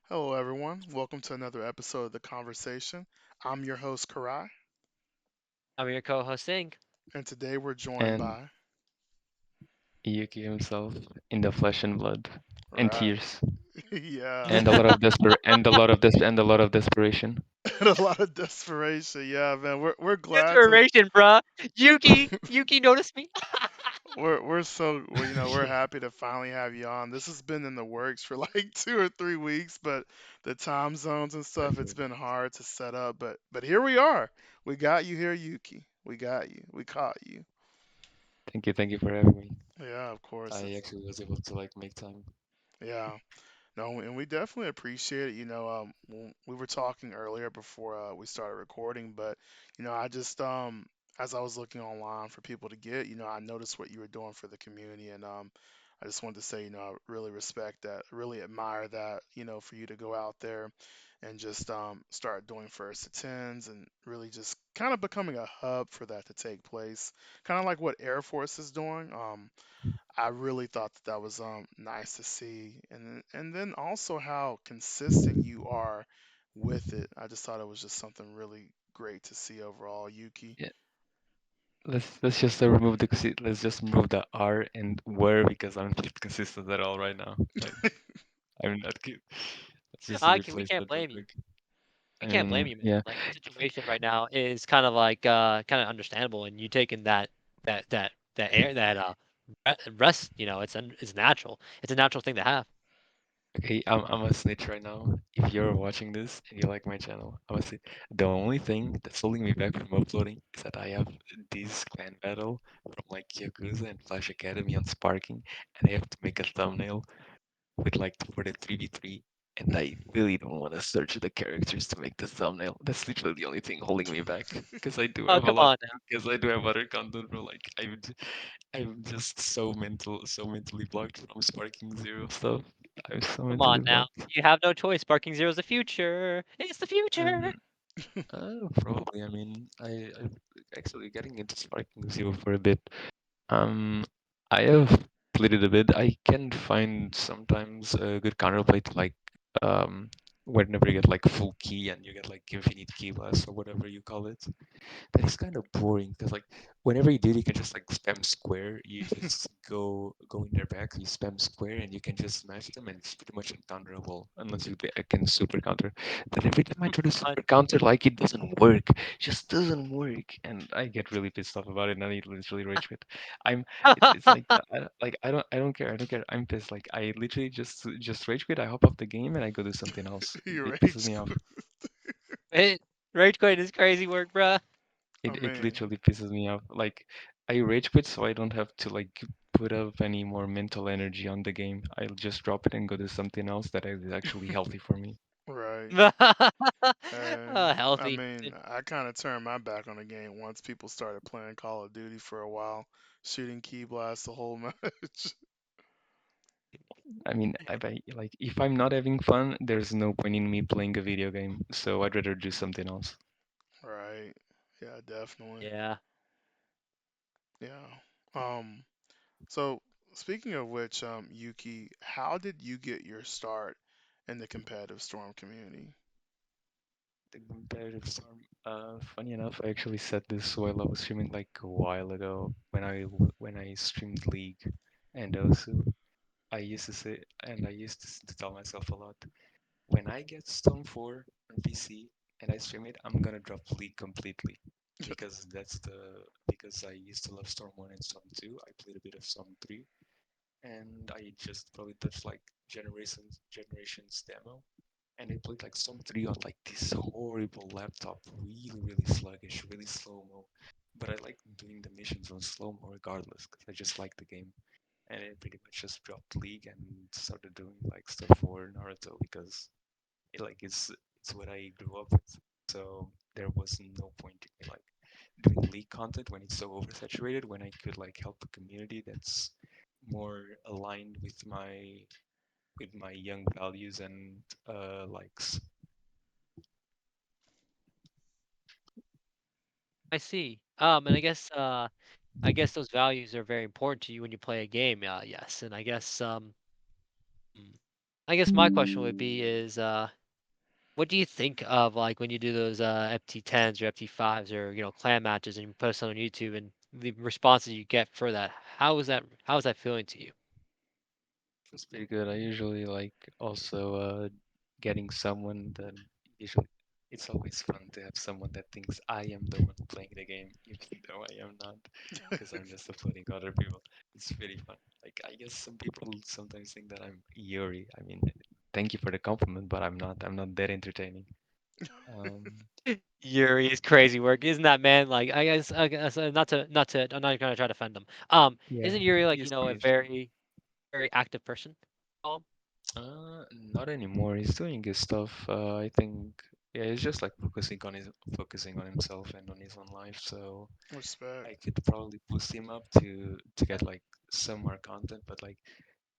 Hello, everyone. Welcome to another episode of The Conversation. I'm your host, CaRai, I'm your co-host Ink. and today we're joined And by. Yuki himself in the flesh and blood and Right. tears Yeah. and a lot of desperation. And a lot of desperation. Yeah, man. We're glad to. Inspiration, bruh. Yuki noticed me. We're happy to finally have you on. This has been in the works for like 2 or 3 weeks, but the time zones and stuff, it's been hard to set up. But here we are. We got you here, Yuki. We got you. We caught you. Thank you for having me. Yeah, of course. I It's actually was able to like make time. yeah. No, and we definitely appreciate it. We were talking earlier before we started recording, but I just as I was looking online for people to get, I noticed what you were doing for the community, and I just wanted to say, I really respect that, really admire that, for you to go out there and just start doing first attends and really just kind of becoming a hub for that to take place, kind of like what Air Force is doing. I really thought that that was nice to see, and then also how consistent you are with it. I just thought it was just something really great to see overall, Yuki. Yeah, let's just remove let's just remove the R and where because I'm not consistent at all right now. Like I'm not good. Let's just We replace can't that real blame you. quick. We can't blame you, man. Yeah, Like your situation right now is kind of kind of understandable, and you taking that air that rest. It's natural. It's a natural thing to have. okay, I'm a snitch right now. If you're watching this and you like my channel, I'm a snitch. The only thing that's holding me back from uploading is that I have this clan battle from like Yakuza and Flash Academy on Sparking, and I have to make a thumbnail with like for the 3v3, and I really don't want to search the characters to make the thumbnail. That's literally the only thing holding me back. Because I do Oh, have a come lot. on now. Because I do have other content, bro. Like I'm just so mentally blocked from Sparking Zero stuff. I'm so Come on mentally now. blocked. You have no choice. Sparking Zero's the future. It's the future. Um, Probably. I mean, I actually getting into Sparking Zero for a bit. Um, I have played it a bit. I can find sometimes a good counterplay to like um whenever you get like full key and you get like infinite key blast or whatever you call it. That is kind of boring because like whenever you do it, you can just like spam square. You just go in their back, you spam square, and you can just smash them, and it's pretty much uncounterable unless can super counter. But every time I try to Uh, super counter, like it doesn't work, just doesn't work, and I get really pissed off about it, and I literally rage quit. I'm it's like I don't care, I don't care. I'm pissed. Like I literally just rage quit. I hop off the game and I go do something else. You It pisses rage. me off. it, Rage quit is crazy work, bruh. I It mean, literally pisses me off. Like I rage quit so I don't have to like put up any more mental energy on the game. I'll just drop it and go do something else that is actually healthy for me. right. I Healthy. mean, I kind of turned my back on the game once people started playing Call of Duty for a while, shooting key blasts the whole match. I mean, like if I'm not having fun, there's no point in me playing a video game. So I'd rather do something else. Right. Yeah, definitely. Yeah. Yeah. Um, So, speaking of which, Yuki, how did you get your start in the competitive Storm community? The competitive storm. Funny enough, I actually said this while I was streaming like a while ago when I streamed League, and also I used to say, and I used to tell myself a lot, when I get Storm 4 on PC and I stream it, I'm gonna drop League completely. Because I used to love Storm 1 and Storm 2. I played a bit of Storm 3, and I just probably touched like Generations demo. And I played like Storm 3 on like this horrible laptop, really sluggish, really slow-mo. But I like doing the missions on slow-mo regardless, because I just like the game. And I pretty much just dropped League and started doing like stuff for Naruto because it's what I grew up with. So there was no point in me like doing League content when it's so oversaturated. When I could like help a community that's more aligned with my young values and likes. I see. And I guess those values are very important to you when you play a game. Yes, and I guess I guess my question would be is what do you think of like when you do those FT10s or FT5s or clan matches and you post them on YouTube and the responses you get for that? How is that feeling to you? It's pretty good. I usually like also getting someone that usually it's always fun to have someone that thinks I am the one playing the game, even though I am not, because I'm just uploading other people. It's pretty fun. Like I guess some people sometimes think that I'm Yuri. I mean, thank you for the compliment, but I'm not. I'm not that entertaining. Um, Yuri's crazy work, isn't that man? Like I guess not to I'm not gonna try to offend him. yeah, Isn't Yuri like he is a pretty interesting. very active person? Um, Not anymore. He's doing his stuff. I think yeah, he's just like focusing on himself and on his own life. So Respect. I could probably boost him up to get like some more content, but like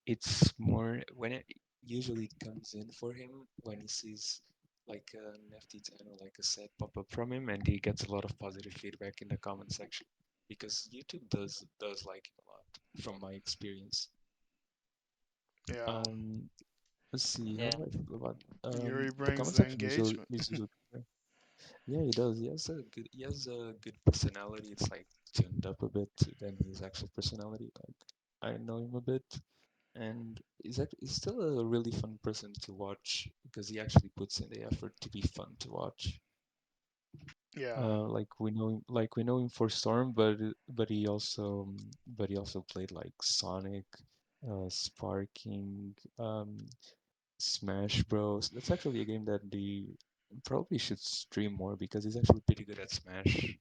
it's more when it usually comes in for him when he sees like an FT10 or like a set pop up from him, and he gets a lot of positive feedback in the comment section because YouTube does like him a lot from my experience. Yeah. Um, let's see, how yeah, do I feel about Yuri the brings comment the section engagement. is usually yeah, he does. He has a good personality. It's like tuned up a bit than his actual personality. Like I know him a bit, and he's still a really fun person to watch because he actually puts in the effort to be fun to watch. Yeah. Like we know him for Storm, but he also played like Sonic, Sparking, Smash Bros. That's actually a game that he probably should stream more because he's actually pretty good at Smash,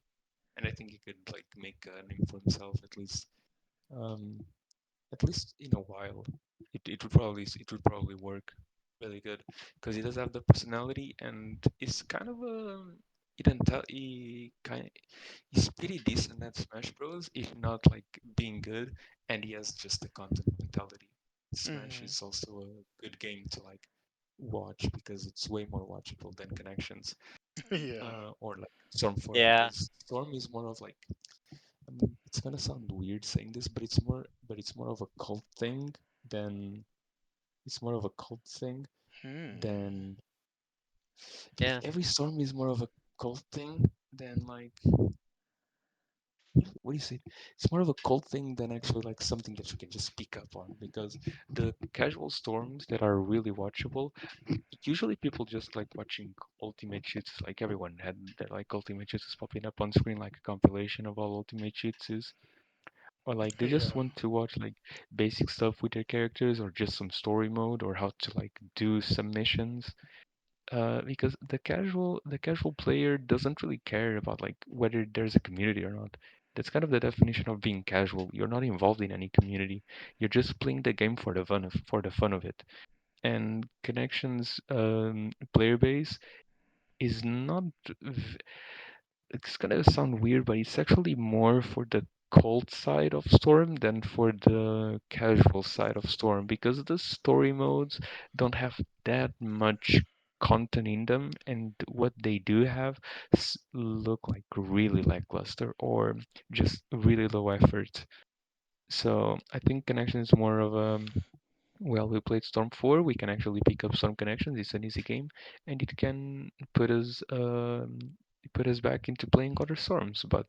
and I think he could like make a name for himself um, at least in a while. It would probably work really good because he does have the personality and is kind of a he's pretty decent at Smash Bros. If not like being good, and he has just the content mentality. Smash Hmm. is also a good game to like watch because it's way more watchable than Connections Yeah. or like Storm 4 yeah, because Storm is more of like it's gonna sound weird saying this, but it's more of a cult thing than it's more of a cult thing Hmm. than like yeah, every storm is more of a cult thing than like what do you say? It's more of a cult thing than actually like something that you can just pick up on because the casual storms that are really watchable, usually people just like watching ultimate shoots. Like everyone had that like ultimate shoots popping up on screen like a compilation of all ultimate shoots or like they just Yeah. want to watch like basic stuff with their characters or just some story mode or how to like do some missions because the casual player doesn't really care about like whether there's a community or not. That's kind of the definition of being casual. You're not involved in any community. You're just playing the game for the fun of it. And Connections player base is not it's gonna sound weird, but it's actually more for the cult side of Storm than for the casual side of Storm because the story modes don't have that much content in them, and what they do have look like really lackluster or just really low effort. So I think Connection is more of a well, we played Storm 4. We can actually pick up Storm Connections. It's an easy game, and it can put us back into playing other storms. But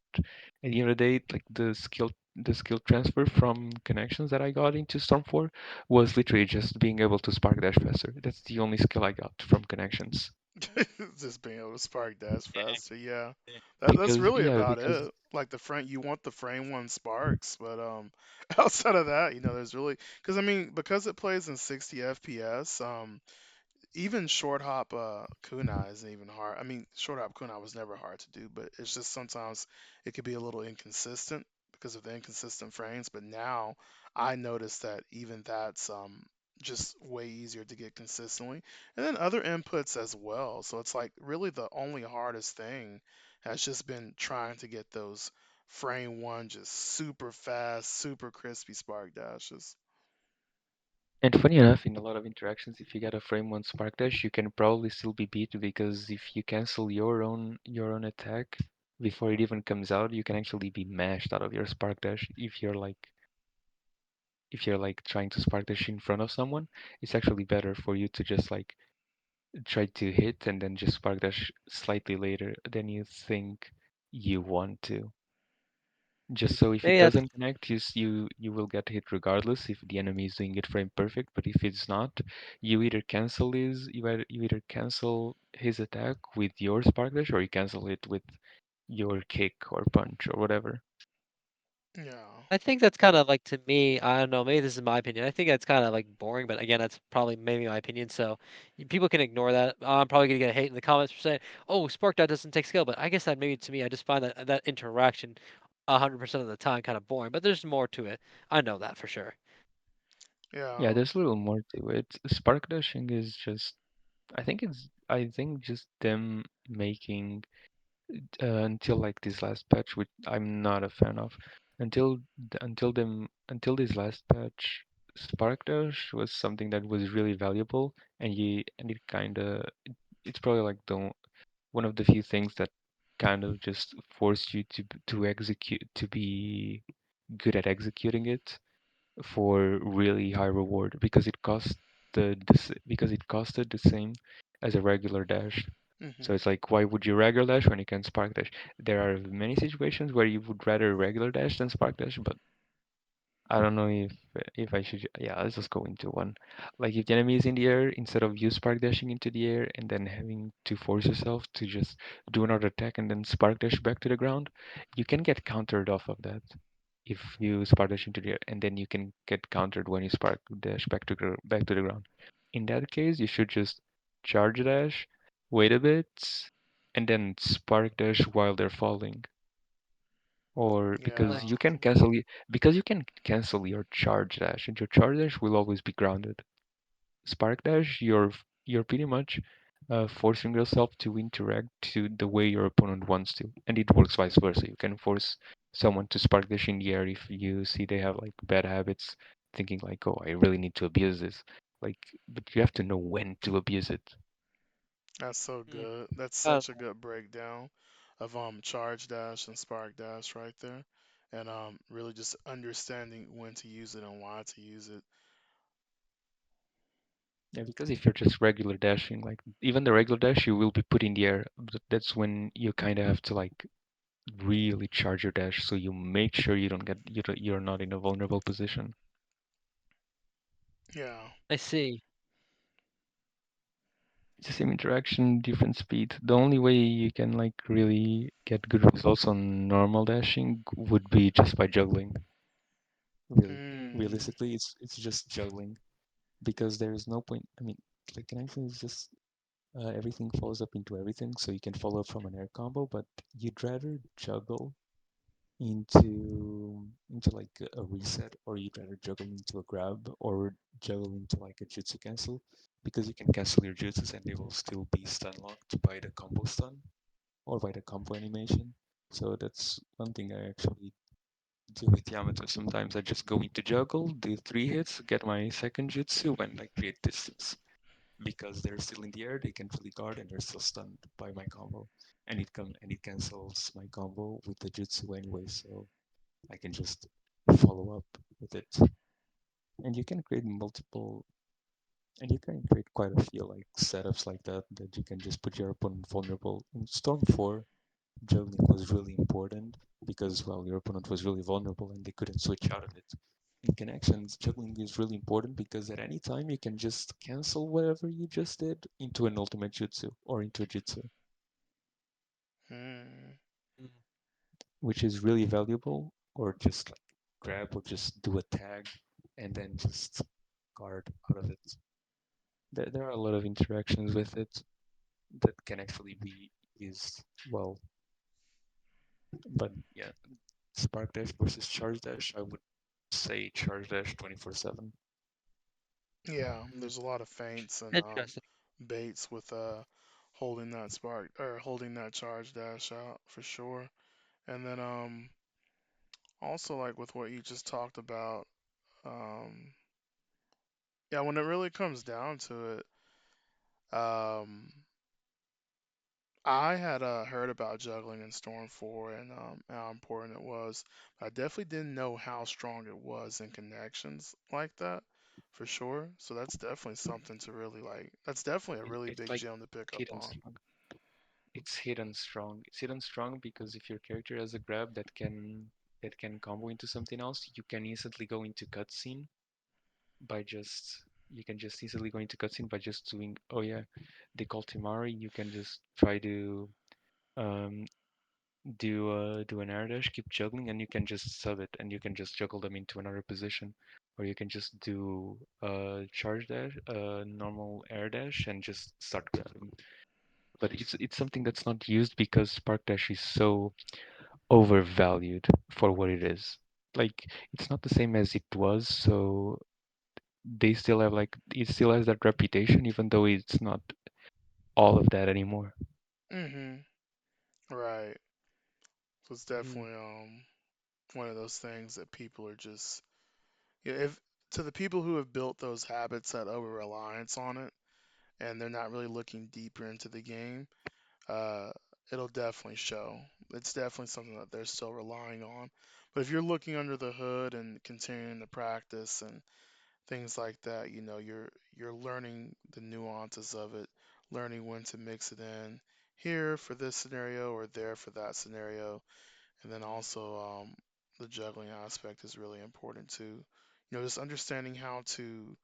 at the end of the day, like the skill transfer from Connections that I got into Storm 4 was literally just being able to spark dash faster. That's the only skill I got from Connections. Just being able to spark dash yeah, faster. Yeah. yeah, That's Because really yeah, about because it. Like the frame, you want the frame one sparks, but outside of that, there's really because I mean because it plays in 60 FPS. Even short hop kunai isn't even hard. I mean, short hop kunai was never hard to do, but it's just sometimes it could be a little inconsistent because of the inconsistent frames. But now I notice that even that's just way easier to get consistently, and then other inputs as well. So it's like really the only hardest thing has just been trying to get those frame one just super fast, super crispy spark dashes. and funny enough, in a lot of interactions, if you get a frame one spark dash, you can probably still be beat because if you cancel your own attack before it even comes out, you can actually be mashed out of your spark dash if you're like if you're like trying to spark dash in front of someone, it's actually better for you to just like try to hit and then just spark dash slightly later than you think you want to. Just so if it Maybe that's doesn't connect, you will get hit regardless if the enemy is doing it frame perfect. But if it's not, you either cancel his attack with your spark dash or you cancel it with your kick or punch or whatever. Yeah. I think that's kind of like to me, I don't know, maybe this is my opinion. I think that's kind of like boring, but again, that's probably maybe my opinion. So people can ignore that. I'm probably gonna get hate in the comments for saying, "Oh, Spark Dot doesn't take skill," but I guess that maybe to me, I just find that interaction 100% of the time kind of boring. But there's more to it. I know that for sure. Yeah, Yeah. there's a little more to it. Spark dashing is just I think just them making until like this last patch, which I'm not a fan of. Until this last patch, Spark Dash was something that was really valuable, and it kind of it's probably like the one of the few things that kind of just forced you to execute to be good at executing it for really high reward because because it costed the same as a regular dash. So Mhm. it's like, why would you regular dash when you can spark dash? There are many situations where you would rather regular dash than spark dash, but I don't know if I should. Yeah, let's just go into one. Like if the enemy is in the air, instead of you spark dashing into the air and then having to force yourself to just do another attack and then spark dash back to the ground, you can get countered off of that if you spark dash into the air, and then you can get countered when you spark dash back to the ground. In that case, you should just charge dash, wait a bit, and then spark dash while they're falling or Like, because you can cancel your charge dash and your charge dash will always be grounded. Spark dash, you're pretty much forcing yourself to interact to the way your opponent wants to, and it works vice versa. You can force someone to spark dash in the air if you see they have like bad habits, thinking like, oh, I really need to abuse this. Like, but you have to know when to abuse it. That's so mm, good. That's uh, such a good breakdown of charge dash and spark dash right there. And really just understanding when to use it and why to use it. Yeah, because if you're just regular dashing, like even the regular dash, you will be put in the air. That's when you kind of have to like really charge your dash so you make sure you're not in a vulnerable position. Yeah. I see. It's the same interaction, different speed. The only way you can like really get good results on normal dashing would be just by juggling. Really, Mm. realistically, it's just juggling because there is no point. I mean, like connection is just everything follows up into everything, so you can follow up from an air combo, but you'd rather juggle into like a reset, or you'd rather juggle into a grab, or juggle into like a jutsu cancel, because you can cancel your jutsus and they will still be stun locked by the combo stun or by the combo animation. So that's one thing I actually do with Yamato. Sometimes I just go into juggle, do 3 hits, get my second jutsu, and I create distance. Because they're still in the air, they can fully guard and they're still stunned by my combo. And it cancels my combo with the jutsu anyway, so I can just follow up with it. And you can create multiple, and you can create quite a few like setups like that you can just put your opponent vulnerable. In Storm 4, juggling was really important because, well, your opponent was really vulnerable and they couldn't switch out of it. In connections, juggling is really important because at any time you can just cancel whatever you just did into an ultimate jutsu or into a jutsu, Mm. Mm. which is really valuable, or just like grab or just do a tag and then just guard out of it. There are a lot of interactions with it that can actually be used well. But yeah, Spark Dash versus Charge Dash, I would say Charge Dash 24/7. Yeah. Mm. There's a lot of feints and Interesting. baits with holding that spark or holding that charge dash out for sure. And then also like with what you just talked about, um yeah, when it really comes down to it, um I had heard about juggling in Storm 4 and how important it was. I definitely didn't know how strong it was in connections like that, for sure. So that's definitely something to really like. That's definitely a really It's big like gem to pick up hidden on. strong. It's hidden strong. It's hidden strong because if your character has a grab that can combo into something else, you can instantly go into cutscene by just you can just easily go into cutscene by just doing, oh yeah, they call Timari. You can just try to um, do an air dash, keep juggling, and you can just sub it, and you can just juggle them into another position, or you can just do charge dash, normal air dash, and just start grabbing. But it's something that's not used because Spark Dash is so overvalued for what it is. Like it's not the same as it was, so they still have like it still has that reputation, even though it's not all of that anymore. Mhm. Right. So it's Mm. definitely one of those things that people are just, yeah, if to the people who have built those habits, that over reliance on it, and they're not really looking deeper into the game, uh, it'll definitely show. It's definitely something that they're still relying on. But if you're looking under the hood and continuing to practice and things like that, you're learning the nuances of it, learning when to mix it in here for this scenario or there for that scenario, and then also the juggling aspect is really important too. Just understanding how to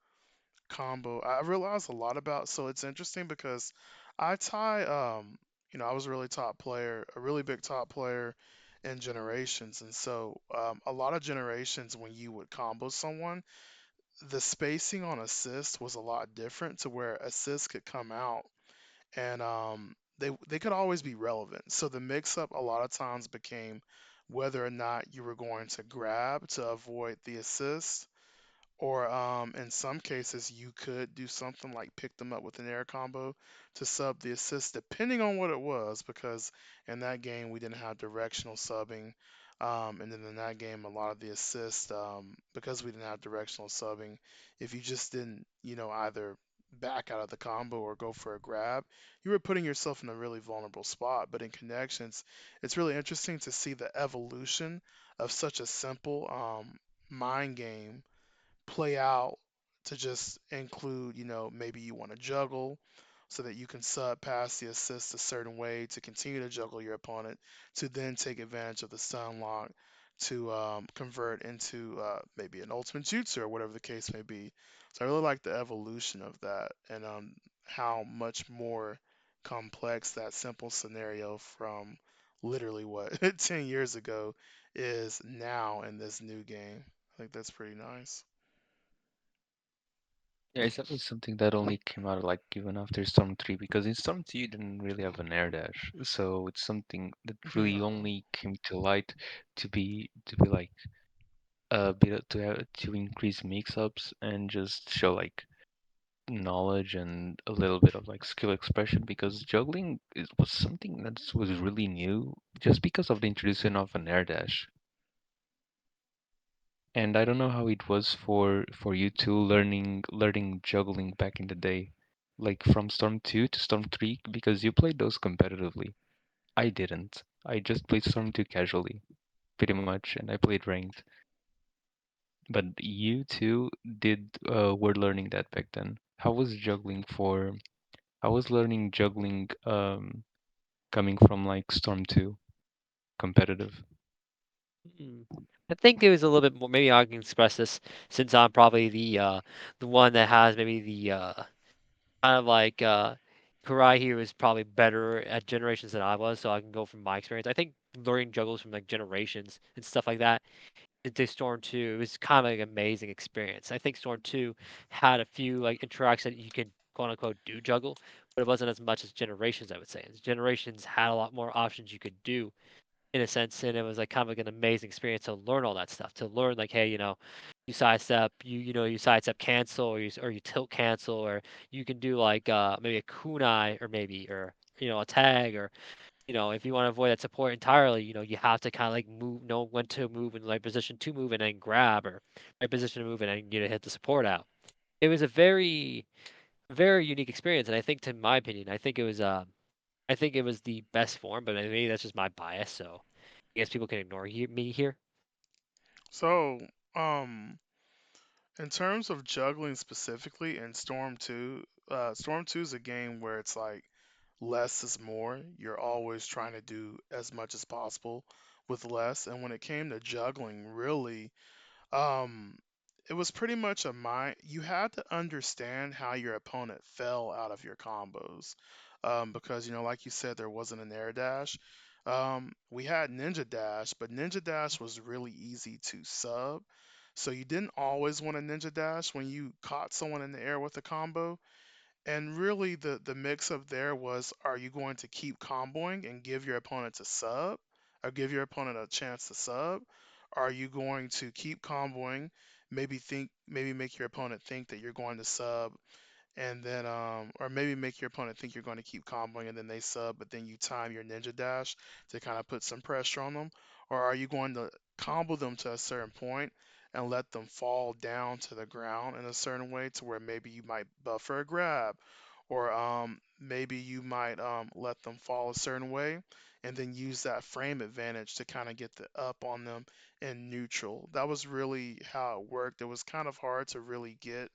combo. I realized a lot about, so it's interesting because I tie I was a really top player, a really big top player in generations, and so a lot of generations when you would combo someone, the spacing on assist was a lot different to where assists could come out and they could always be relevant. So the mix up a lot of times became whether or not you were going to grab to avoid the assist, or in some cases, you could do something like pick them up with an air combo to sub the assist, depending on what it was, because in that game we didn't have directional subbing. And then in that game, a lot of the assist, because we didn't have directional subbing, if you just didn't, either back out of the combo or go for a grab, you were putting yourself in a really vulnerable spot. But in connections, it's really interesting to see the evolution of such a simple mind game play out to just include, maybe you want to juggle so that you can sub past the assist a certain way to continue to juggle your opponent, to then take advantage of the stun lock to convert into maybe an ultimate jutsu or whatever the case may be. So I really like the evolution of that and how much more complex that simple scenario from literally what 10 years ago is now in this new game. I think that's pretty nice. Yeah, it's definitely something that only came out like even after Storm 3 because in Storm 2 you didn't really have an air dash. So it's something that really No. only came to light to be like a bit to increase mix-ups and just show like knowledge and a little bit of like skill expression because juggling was something that was really new just because of the introduction of an air dash. And I don't know how it was for you two learning juggling back in the day, like from Storm 2 to Storm 3, because you played those competitively. I didn't. I just played Storm 2 casually, pretty much, and I played ranked. But you two did were learning that back then. How was learning juggling coming from like Storm 2 competitive? Mm. I think it was a little bit more. Maybe I can express this since I'm probably the one that has maybe the kind of like CaRai here is probably better at generations than I was, so I can go from my experience. I think learning juggles from like generations and stuff like that into Storm 2, it was kind of like an amazing experience. I think Storm 2 had a few like interactions that you could quote unquote do juggle, but it wasn't as much as Generations, I would say. Generations had a lot more options you could do in a sense, and it was like kind of like an amazing experience to learn all that stuff. To learn like, hey, you sidestep, you sidestep cancel, or you tilt cancel, or you can do like maybe a kunai, or maybe or a tag, or if you want to avoid that support entirely, you have to kind of like know when to move in the right position to move and then grab, or right position to move and then hit the support out. It was a very very unique experience, and I think, to my opinion, I think it was. I think it was the best form, but maybe that's just my bias. So I guess people can ignore me here. So, um, in terms of juggling specifically in Storm 2, Storm 2 is a game where it's like less is more. You're always trying to do as much as possible with less. And when it came to juggling, really, Um, it was pretty much a mind. You had to understand how your opponent fell out of your combos, because like you said, there wasn't an air dash. We had Ninja Dash, but Ninja Dash was really easy to sub. So you didn't always want a Ninja Dash when you caught someone in the air with a combo. And really, the mix up there was, are you going to keep comboing and give your opponent a sub, or give your opponent a chance to sub? Are you going to keep comboing, maybe make your opponent think that you're going to sub, and then or maybe make your opponent think you're going to keep comboing and then they sub, but then you time your ninja dash to kind of put some pressure on them, or are you going to combo them to a certain point and let them fall down to the ground in a certain way to where maybe you might buffer a grab, or maybe you might let them fall a certain way and then use that frame advantage to kind of get the up on them in neutral. That was really how it worked. It was kind of hard to really get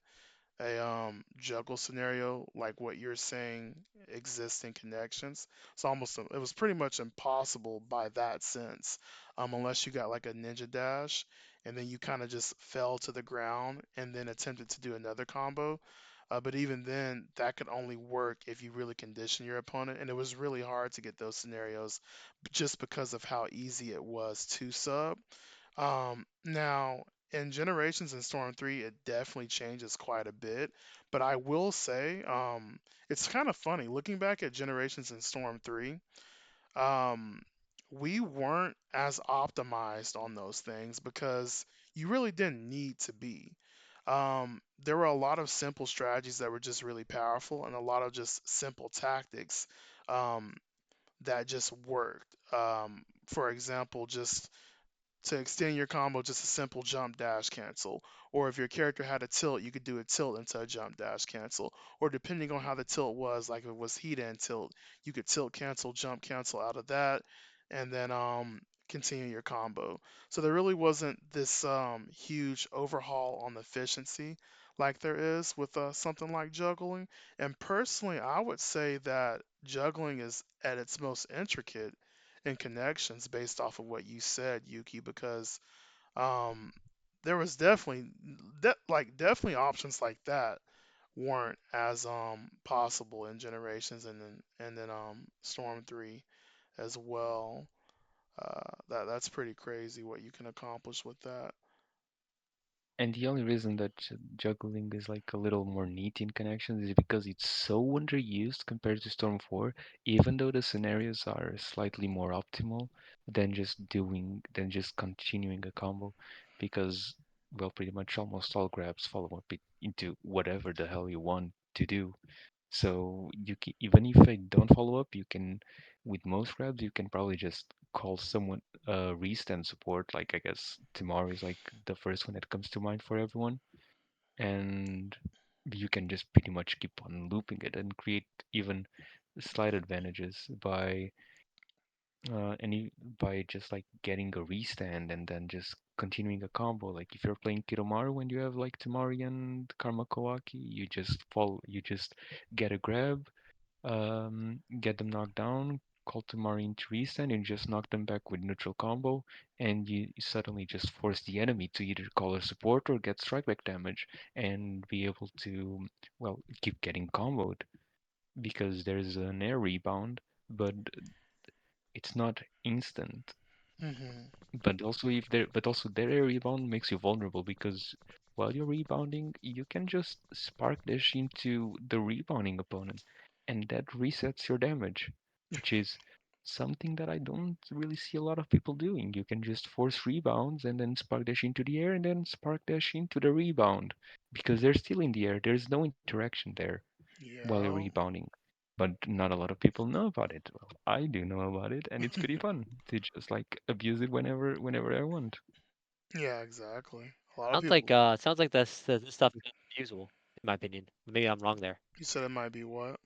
a juggle scenario like what you're saying exists in connections. It's almost it was pretty much impossible by that sense, unless you got like a ninja dash and then you kind of just fell to the ground and then attempted to do another combo. But even then, that could only work if you really condition your opponent, and it was really hard to get those scenarios just because of how easy it was to sub. Now, in Generations and Storm 3, it definitely changes quite a bit. But I will say, it's kind of funny. Looking back at Generations and Storm 3, um, we weren't as optimized on those things because you really didn't need to be. There were a lot of simple strategies that were just really powerful and a lot of just simple tactics um, that just worked. For example, just to extend your combo, just a simple jump dash cancel. Or if your character had a tilt, you could do a tilt into a jump dash cancel. Or depending on how the tilt was, like if it was heat and tilt, you could tilt cancel, jump cancel out of that, and then continue your combo. So there really wasn't this huge overhaul on the efficiency like there is with something like juggling. And personally, I would say that juggling is at its most intricate and connections based off of what you said, Yuki, because um, there was definitely definitely options like that weren't as possible in Generations and then Storm 3 as well. That's pretty crazy what you can accomplish with that. And the only reason that juggling is like a little more neat in connections is because it's so underused compared to Storm 4, even though the scenarios are slightly more optimal than just continuing a combo, because well, pretty much almost all grabs follow up into whatever the hell you want to do. So you can, even if I don't follow up, you can, with most grabs, you can probably just call someone restand support. Like I guess Timar is like the first one that comes to mind for everyone, and you can just pretty much keep on looping it and create even slight advantages and by just like getting a restand and then just continuing a combo. Like if you're playing Kiromaru and you have like Temari and Karma Kawaki, you just get a grab, get them knocked down, call Temari into restand, and just knock them back with neutral combo, and you suddenly just force the enemy to either call a support or get strike back damage and be able to, well, keep getting comboed because there's an air rebound, but it's not instant. Hmm. But also their air rebound makes you vulnerable because while you're rebounding, you can just spark dash into the rebounding opponent, and that resets your damage, which is something that I don't really see a lot of people doing. You can just force rebounds and then spark dash into the air and then spark dash into the rebound because they're still in the air. There's no interaction there while you're Yeah. rebounding. But not a lot of people know about it. Well, I do know about it, and it's pretty fun to just like abuse it whenever I want. Yeah, exactly. A lot of people. Sounds like this stuff is unusable, in my opinion. Maybe I'm wrong there. You said it might be what?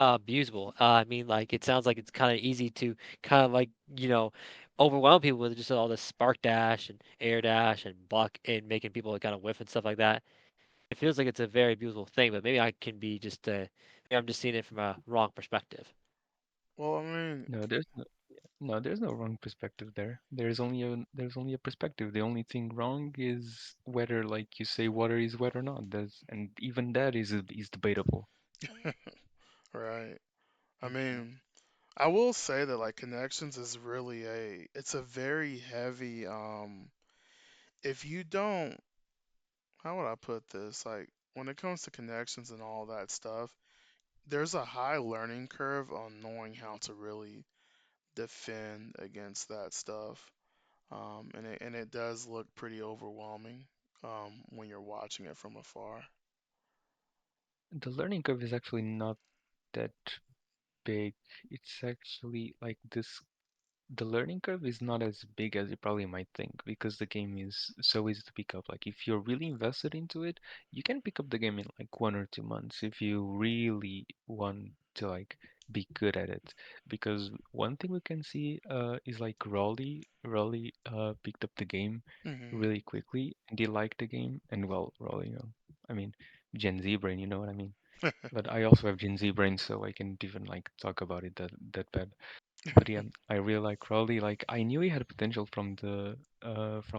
Abusable. I mean, like it sounds like it's kind of easy to kind of like overwhelm people with just all this spark dash and air dash and block and making people kind of whiff and stuff like that. It feels like it's a very abusable thing, but maybe I can be just maybe I'm just seeing it from a wrong perspective. Well, I mean, No, there's no wrong perspective there. There's only a perspective. The only thing wrong is whether, like you say, water is wet or not. And even that is debatable. right. I Hmm. mean, I will say that like connections is really it's a very heavy if you don't, how would I put this? Like when it comes to connections and all that stuff, there's a high learning curve on knowing how to really defend against that stuff. And it does look pretty overwhelming when you're watching it from afar. The learning curve is actually not that big. It's actually like this. The learning curve is not as big as you probably might think because the game is so easy to pick up. Like if you're really invested into it, you can pick up the game in like 1 or 2 months if you really want to like be good at it. Because one thing we can see is like Raleigh picked up the game Hmm. really quickly and he liked the game and well Raleigh, I mean Gen Z brain, you know what I mean. But I also have Gen Z brain, so I can't even like talk about it that bad. But yeah, I really like Crowley. Like I knew he had potential from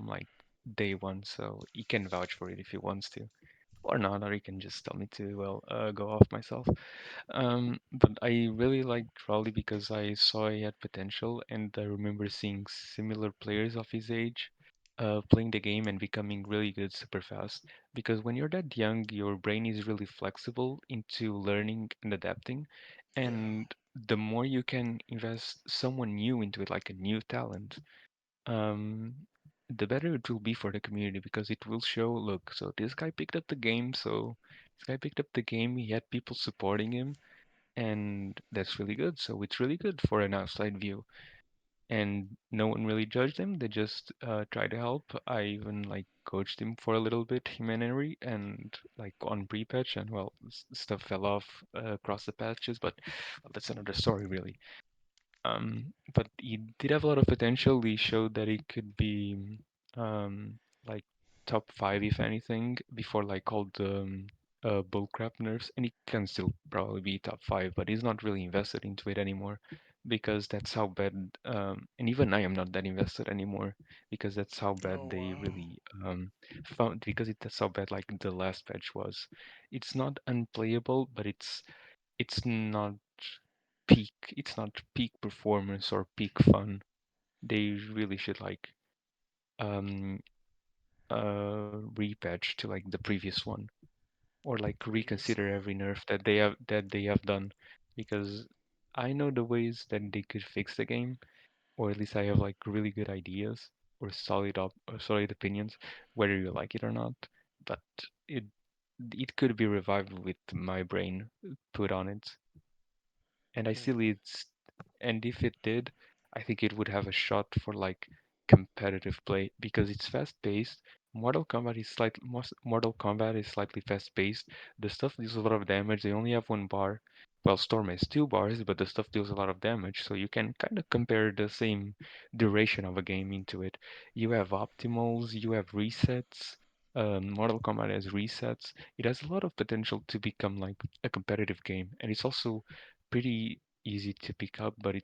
like day one, so he can vouch for it if he wants to, or not, or he can just tell me to well go off myself. But I really liked Raleigh because I saw he had potential, and I remember seeing similar players of his age playing the game and becoming really good super fast. Because when you're that young, your brain is really flexible into learning and adapting, Yeah. and the more you can invest someone new into it, like a new talent, um, the better it will be for the community because it will show, look, so this guy picked up the game, so this guy picked up the game, he had people supporting him, and that's really good. So it's really good for an outside view. And no one really judged him. They just tried to help. I even like coached him for a little bit, him and Henry, and like on pre-patch, and well, stuff fell off across the patches, but well, that's another story, really. But he did have a lot of potential. He showed that he could be like top five, if anything, before like all the bullcrap nerfs, and he can still probably be top five, but he's not really invested into it anymore because that's how bad. And even I am not that invested anymore because that's how bad Oh they wow. really found. Because that's how bad like the last patch was. It's not unplayable, but it's not peak performance or peak fun. They really should like um repatch to like the previous one or like Previous reconsider one. every nerf that they have done because I know the ways that they could fix the game or at least I have like really good ideas or solid opinions whether you like it or not, but it it could be revived with my brain put on it. And I still Hmm. it's and if it did, I think it would have a shot for like competitive play because it's fast paced. Mortal Kombat is slightly fast paced. The stuff deals a lot of damage. They only have 1 bar. Well, Storm has 2 bars, but the stuff deals a lot of damage, so you can kind of compare the same duration of a game into it. You have optimals, you have resets. Mortal Kombat has resets. It has a lot of potential to become like a competitive game, and it's also pretty easy to pick up, but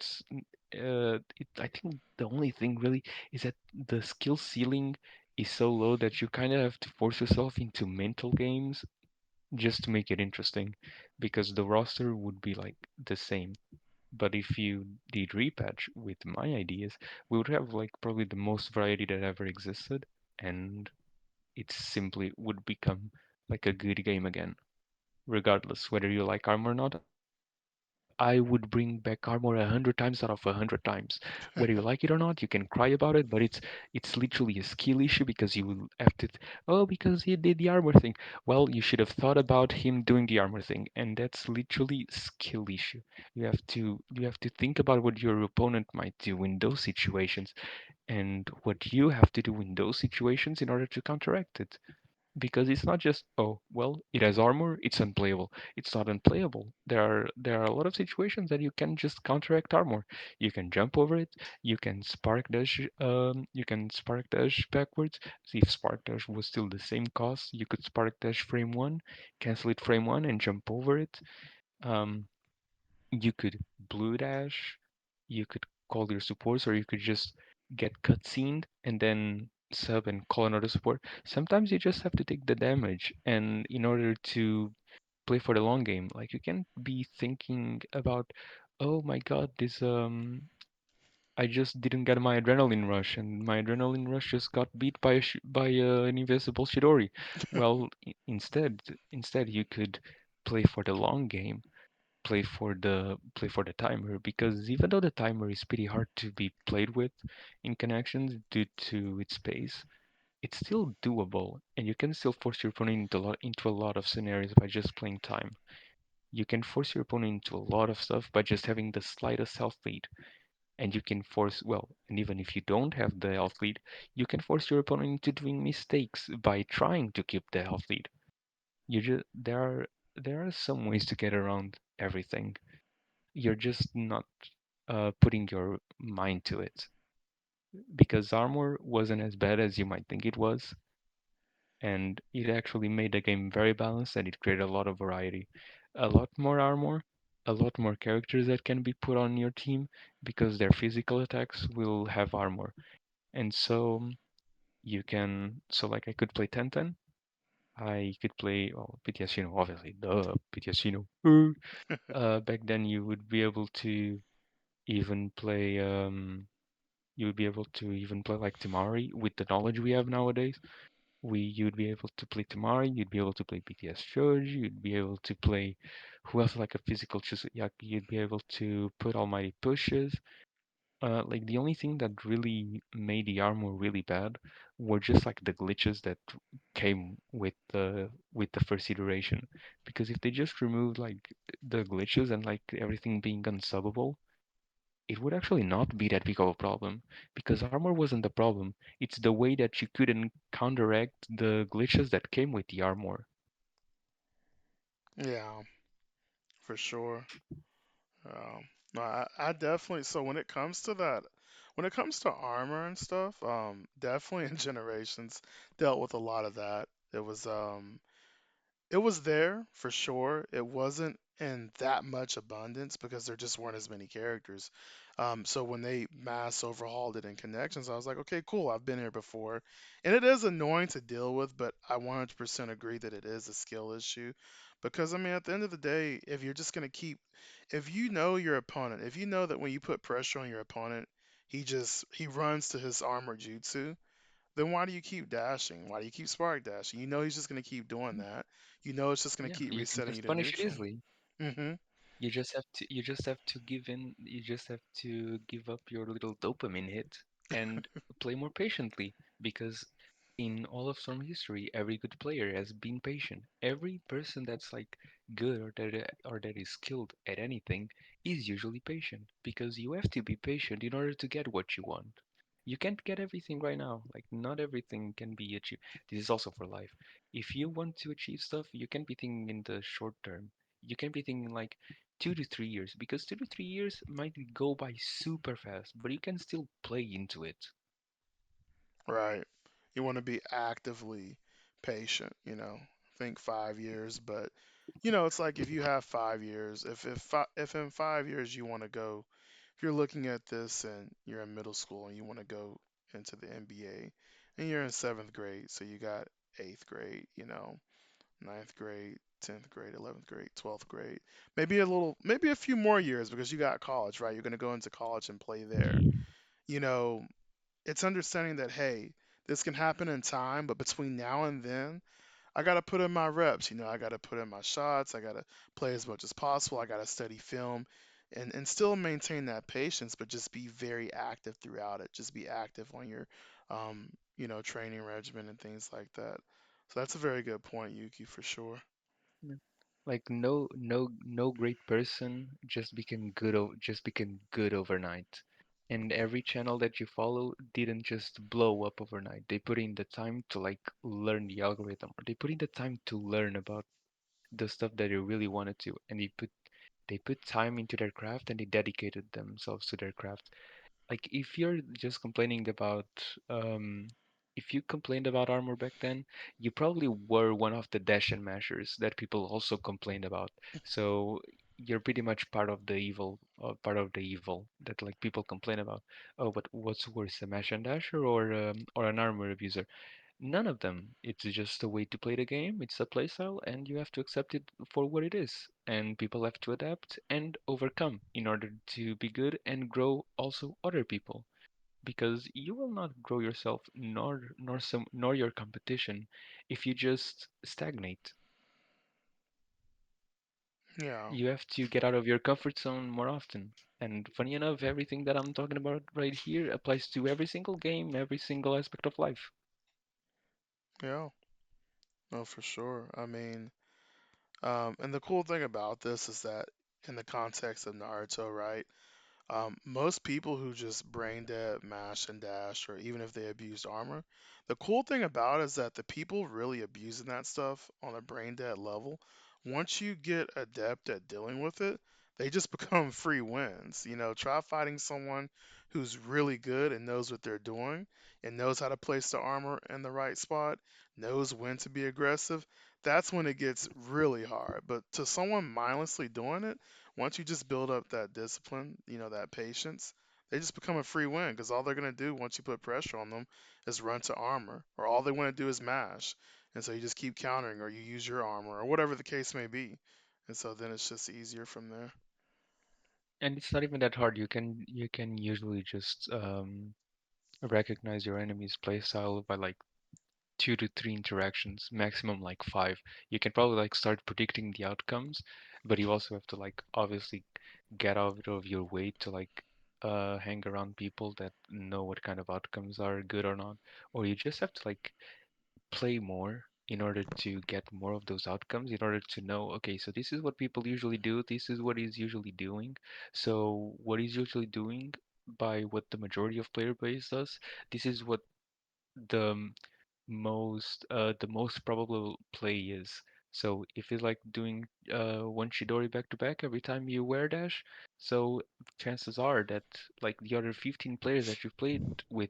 I think the only thing really is that the skill ceiling is so low that you kind of have to force yourself into mental games just to make it interesting, because the roster would be like the same. But if you did repatch with my ideas, we would have like probably the most variety that ever existed, and it simply would become like a good game again regardless whether you like armor or not. I would bring back armor 100 times out of 100 times. Whether you like it or not, you can cry about it, but it's literally a skill issue because you will have to, oh, because he did the armor thing. Well, you should have thought about him doing the armor thing, and that's literally skill issue. You have to think about what your opponent might do in those situations and what you have to do in those situations in order to counteract it. because it's not just, oh well, it has armor, it's unplayable. It's not unplayable. There are a lot of situations that you can just counteract armor. You can jump over it, you can spark dash backwards. See, if spark dash was still the same cost, you could spark dash frame one, cancel it frame one, and jump over it. um you could blue dash, you could call your supports, or you could just get cutscened and then sub and call another support. Sometimes you just have to take the damage, and in order to play for the long game, like you can't be thinking about, oh my god, this I just didn't get my adrenaline rush, and my adrenaline rush just got beat by an invisible Shidori. Well, instead you could play for the long game, play for the timer, because even though the timer is pretty hard to be played with in connections due to its pace, it's still doable, and you can still force your opponent into a lot of scenarios by just playing time. You can force your opponent into a lot of stuff by just having the slightest health lead, and you can force, well, and even if you don't have the health lead, you can force your opponent into doing mistakes by trying to keep the health lead. You just there are some ways to get around everything. You're just not putting your mind to it, because armor wasn't as bad as you might think it was, and it actually made the game very balanced, and it created a lot of variety. A lot more armor, a lot more characters that can be put on your team, because their physical attacks will have armor. And so like I could play Tenten, I could play, well, Pitiasino, obviously, duh, Pitiasino. Back then you would be able to even play you would be able to even play like Tamari with the knowledge we have nowadays. You'd be able to play Tamari, you'd be able to play BTS Shoji, you'd be able to play who else like a physical Chusuyaki, you'd be able to put Almighty Pushes. Like the only thing that really made the armor really bad were just like the glitches that came with the first iteration. Because if they just removed like the glitches and like everything being unsubbable, it would actually not be that big of a problem, because armor wasn't the problem. It's the way that you couldn't counteract the glitches that came with the armor. Yeah, for sure. No, I definitely. So when it comes to that, when it comes to armor and stuff, definitely in Generations dealt with a lot of that. It was there for sure. It wasn't in that much abundance because there just weren't as many characters. So when they mass overhauled it in Connections, I was like, okay, cool. I've been here before, and it is annoying to deal with, but I 100% agree that it is a skill issue. Because I mean, at the end of the day, if you're just gonna keep, if you know your opponent, if you know that when you put pressure on your opponent, he runs to his armor jutsu, then why do you keep dashing? Why do you keep spark dashing? You know he's just gonna keep doing that. You know it's just gonna Yeah, keep you can resetting you just to punish it neutral. easily. Hmm. You just have to give up your little dopamine hit and play more patiently, because in all of Storm history, every good player has been patient. Every person that's like good, or that is skilled at anything, is usually patient, because you have to be patient in order to get what you want. You can't get everything right now. Like, not everything can be achieved. This is also for life. If you want to achieve stuff, you can't be thinking in the short term. You can be thinking like 2 to 3 years, because 2 to 3 years might go by super fast, but you can still play into it. Right. You want to be actively patient. Think 5 years, but it's like if you have 5 years, if in 5 years you want to go, if you're looking at this and you're in middle school and you want to go into the NBA, and you're in seventh grade, so you got eighth grade, ninth grade, 10th grade, 11th grade, 12th grade. Maybe a few more years because you got college, right? You're going to go into college and play there. You know, it's understanding that, hey, this can happen in time, but between now and then, I got to put in my reps. I got to put in my shots. I got to play as much as possible. I got to study film and still maintain that patience, but just be very active throughout it. Just be active on your, training regimen and things like that. So that's a very good point, Yuki, for sure. Yeah. Like, no great person just became good overnight. And every channel that you follow didn't just blow up overnight. They put in the time to like learn the algorithm, or they put in the time to learn about the stuff that they really wanted to, and they put time into their craft and they dedicated themselves to their craft. Like if you're just complaining about um if you complained about armor back then, you probably were one of the dash and mashers that people also complained about. So you're pretty much part of the evil that like people complain about. Oh, but what's worse, a mash and dasher or an armor abuser? None of them. It's just a way to play the game. It's a playstyle, and you have to accept it for what it is. And people have to adapt and overcome in order to be good and grow also other people. Because you will not grow yourself nor your competition if you just stagnate. Yeah, You have to get out of your comfort zone more often. And funny enough, everything that I'm talking about right here applies to every single game, every single aspect of life. yeah, no, for sure. I mean, and the cool thing about this is that in the context of Naruto, right? Most people who just brain dead, mash, and dash, or even if they abused armor, the cool thing about it is that the people really abusing that stuff on a brain dead level, once you get adept at dealing with it, they just become free wins. You know, try fighting someone who's really good and knows what they're doing and knows how to place the armor in the right spot, knows when to be aggressive. That's when it gets really hard. But to someone mindlessly doing it, once you just build up that discipline, you know, that patience, they just become a free win because all they're going to do once you put pressure on them is run to armor, or all they want to do is mash. And so you just keep countering, or you use your armor, or whatever the case may be. And so then it's just easier from there. And it's not even that hard. You can usually just recognize your enemy's playstyle by like 2 to 3 interactions, maximum like 5. You can probably like start predicting the outcomes, but you also have to like obviously get out of your way to like hang around people that know what kind of outcomes are good or not, or you just have to like play more in order to get more of those outcomes, in order to know, okay, so this is what people usually do, this is what he's usually doing. So what he's usually doing by what the majority of player base does, this is what the the most probable play is. So if it's like doing one Chidori back to back every time you wear dash, so chances are that like the other 15 players that you played with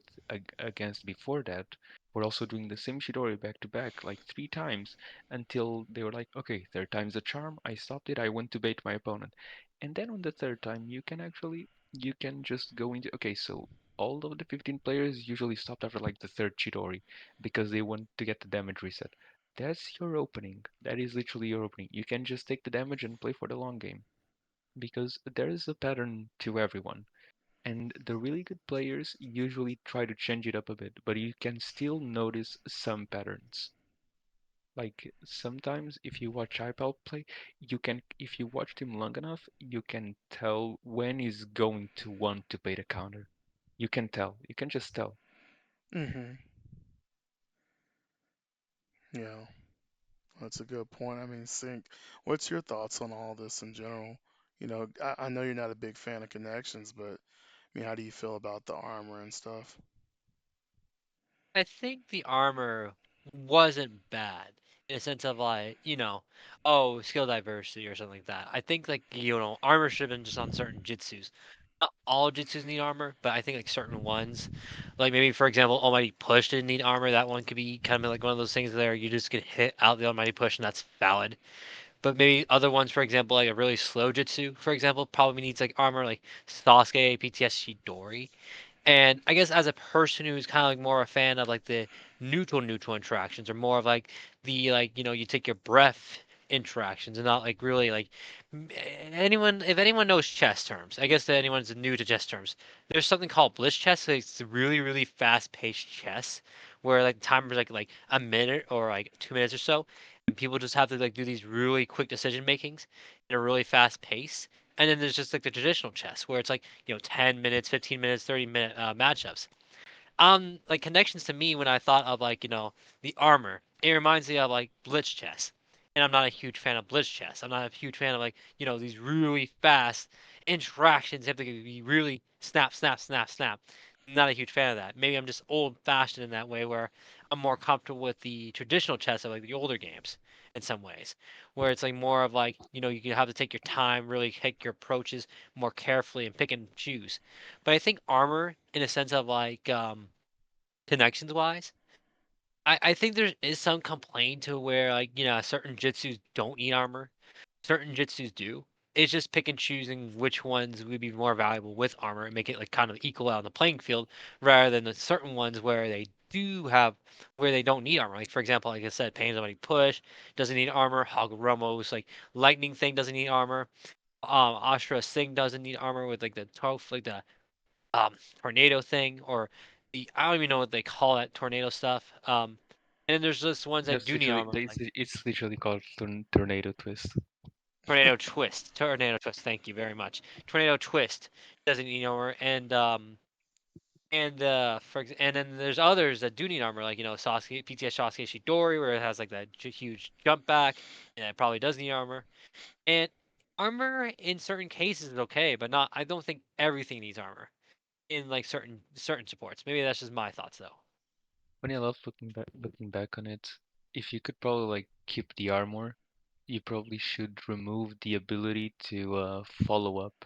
against before that were also doing the same Chidori back to back like 3 times until they were like, okay, third time's a charm. I stopped it. I went to bait my opponent, and then on the third time you can just go into, okay, so all of the 15 players usually stopped after like the third Chidori because they want to get the damage reset. That's your opening. That is literally your opening. You can just take the damage and play for the long game because there is a pattern to everyone. And the really good players usually try to change it up a bit, but you can still notice some patterns. Like sometimes if you watch iPal play, if you watched him long enough, you can tell when he's going to want to bait a counter. You can tell. You can just tell. Hmm. Yeah, that's a good point. I mean, Sync, what's your thoughts on all this in general? You know, I know you're not a big fan of connections, but I mean, how do you feel about the armor and stuff? I think the armor wasn't bad in a sense of like, oh, skill diversity or something like that. I think like, armor should have been just on certain jutsus. Not all jutsus need armor, but I think like certain ones, like maybe for example, Almighty Push didn't need armor. That one could be kind of like one of those things there you just get hit out the Almighty Push and that's valid. But maybe other ones, for example, like a really slow jutsu, for example, probably needs like armor, like Sasuke, PTS Shidori. And I guess as a person who's kind of like more a fan of like the neutral interactions, or more of like the like you take your breath interactions, and not like really like anyone, if anyone knows chess terms, I guess that anyone's new to chess terms. There's something called blitz chess. Like it's really fast paced chess where like the timer's like a minute or like 2 minutes or so, and people just have to like do these really quick decision makings at a really fast pace. And then there's just like the traditional chess where it's like 10 minutes, 15 minutes, 30-minute matchups. Like connections to me when I thought of like the armor, it reminds me of like blitz chess. and I'm not a huge fan of blitz chess. I'm not a huge fan of like these really fast interactions. You have to be really snap, snap, snap, snap. Not a huge fan of that. Maybe I'm just old fashioned in that way, where I'm more comfortable with the traditional chess of like the older games in some ways, where it's like more of like you have to take your time, really take your approaches more carefully and pick and choose. But I think armor, in a sense of like connections wise, I think there is some complaint to where like certain jitsus don't need armor, certain jitsus do. It's just pick and choosing which ones would be more valuable with armor and make it like kind of equal out on the playing field, rather than the certain ones where they do have where they don't need armor. Like for example, like I said, Pain Somebody Push doesn't need armor. Hagoromo's like lightning thing doesn't need armor. Ashra Singh doesn't need armor with like the like the tornado thing, or the I don't even know what they call that tornado stuff. And then there's just ones that Just do need literally, armor, like it's literally called tornado twist. tornado twist. Thank you very much. Tornado twist doesn't need armor, and then there's others that do need armor, like Sasuke, PTS Sasuke Shidori, where it has like that huge jump back, and it probably does need armor. And armor in certain cases is okay, but not. I don't think everything needs armor in like certain supports. Maybe that's just my thoughts though. Funny enough, looking back on it, if you could probably like keep the armor, you probably should remove the ability to follow up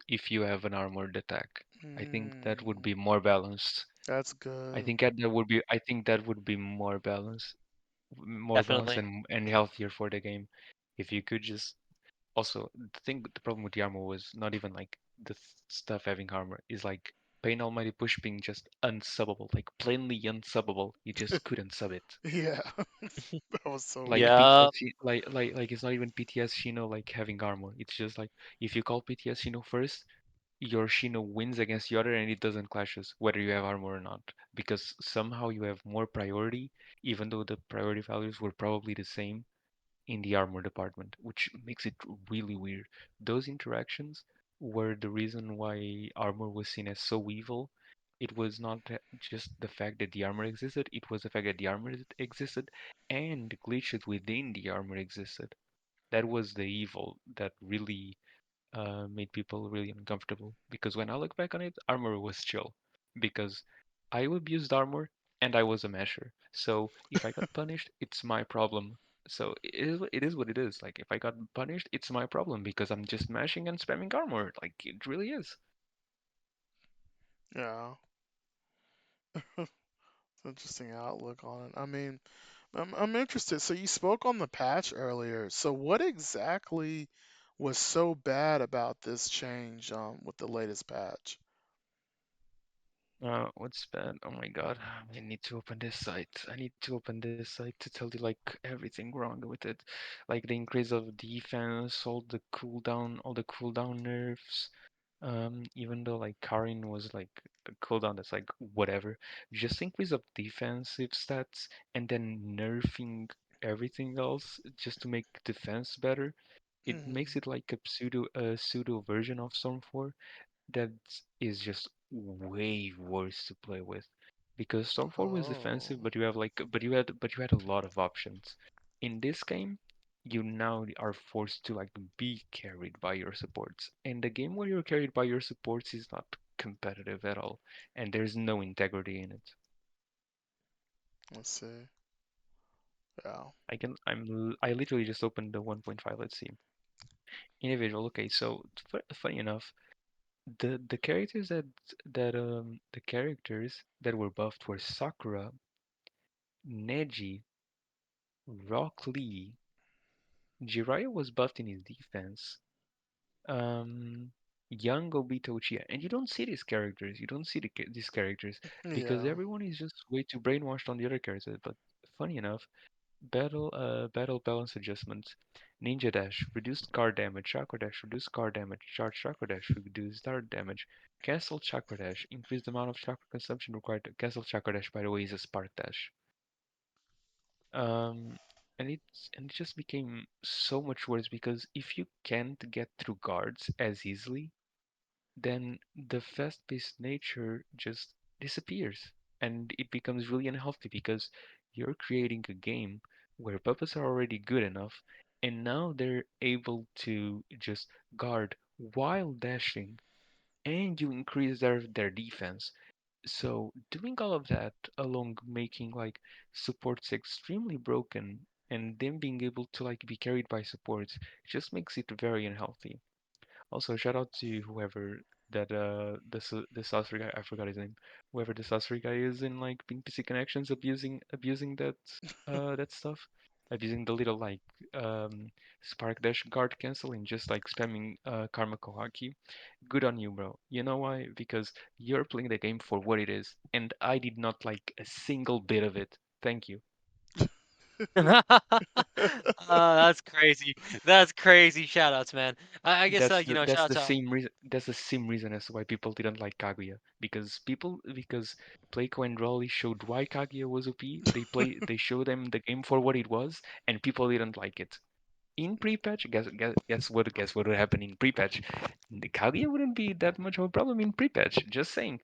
if you have an armored attack. I think that would Mm, be more balanced. that's good. I think that would be more balanced Definitely. and healthier for the game. If you could just also the problem with the armor was not even like stuff having armor is like Pain Almighty Push being just unsubbable, like plainly unsubbable. You just couldn't sub it. Yeah, that was so Like weird. Yeah. PTS, like it's not even PTS Shino like having armor. It's just like if you call PTS Shino first, your Shino wins against the other and it doesn't clashes whether you have armor or not because somehow you have more priority, even though the priority values were probably the same in the armor department, which makes it really weird. Those interactions were the reason why armor was seen as so evil. It was not just the fact that the armor existed, it was the fact that the armor existed and glitches within the armor existed. That was the evil that really made people really uncomfortable. Because when I look back on it, armor was chill. Because I abused armor and I was a masher. So if I got punished, it's my problem. So it is what it is. Like if I got punished, it's my problem because I'm just mashing and spamming armor. Like it really is. Yeah, interesting outlook on it. I mean, I'm interested. So you spoke on the patch earlier. So what exactly was so bad about this change with the latest patch? What's bad? Oh my god, I need to open this site. I need to open this site to tell you like everything wrong with it, like the increase of defense, all the cooldown nerfs. Even though like Karin was like a cooldown that's like whatever, just increase of defensive stats and then nerfing everything else just to make defense better. It Hmm. makes it like a pseudo version of Storm 4 that is just way worse to play with because Storm 4 was Oh, defensive, but you had a lot of options. In this game, you now are forced to like be carried by your supports, and the game where you're carried by your supports is not competitive at all, and there's no integrity in it. let's see. Yeah. I literally just opened the 1.5. Let's see. Individual. Okay, so funny enough, the characters that were buffed were Sakura, Neji, Rock Lee. Jiraiya was buffed in his defense. Um, young Obito Uchiha, and you don't see these characters. You don't see these characters because Yeah. everyone is just way too brainwashed on the other characters. But funny enough, battle balance adjustments. Ninja Dash, reduced card damage. Chakra Dash, reduced card damage. Charge Chakra Dash, reduced dart damage. Cancel Chakra Dash, increased the amount of chakra consumption required to cancel Chakra Dash, by the way, is a Spark Dash. Um, and it just became so much worse because if you can't get through guards as easily, then the fast-paced nature just disappears, and it becomes really unhealthy because you're creating a game where buffers are already good enough, and now they're able to just guard while dashing, and you increase their defense. So doing all of that along making like supports extremely broken and them being able to like be carried by supports just makes it very unhealthy. Also, shout out to whoever that the saucery guy, I forgot his name. Whoever the saucery guy is in like PC Connections abusing that stuff. Abusing the little like um Spark Dash guard cancel and just like spamming Karma Kohaki. Good on you, bro. You know why? Because you're playing the game for what it is, and I did not like a single bit of it. Thank you. That's crazy. That's crazy. Shout outs, man. I guess shout out to That's the same reason as to why people didn't like Kaguya, because Playco and Rolly showed why Kaguya was OP. They showed them the game for what it was, and people didn't like it. In pre-patch, guess what would happen in pre-patch? The Kaguya wouldn't be that much of a problem in pre-patch. Just saying.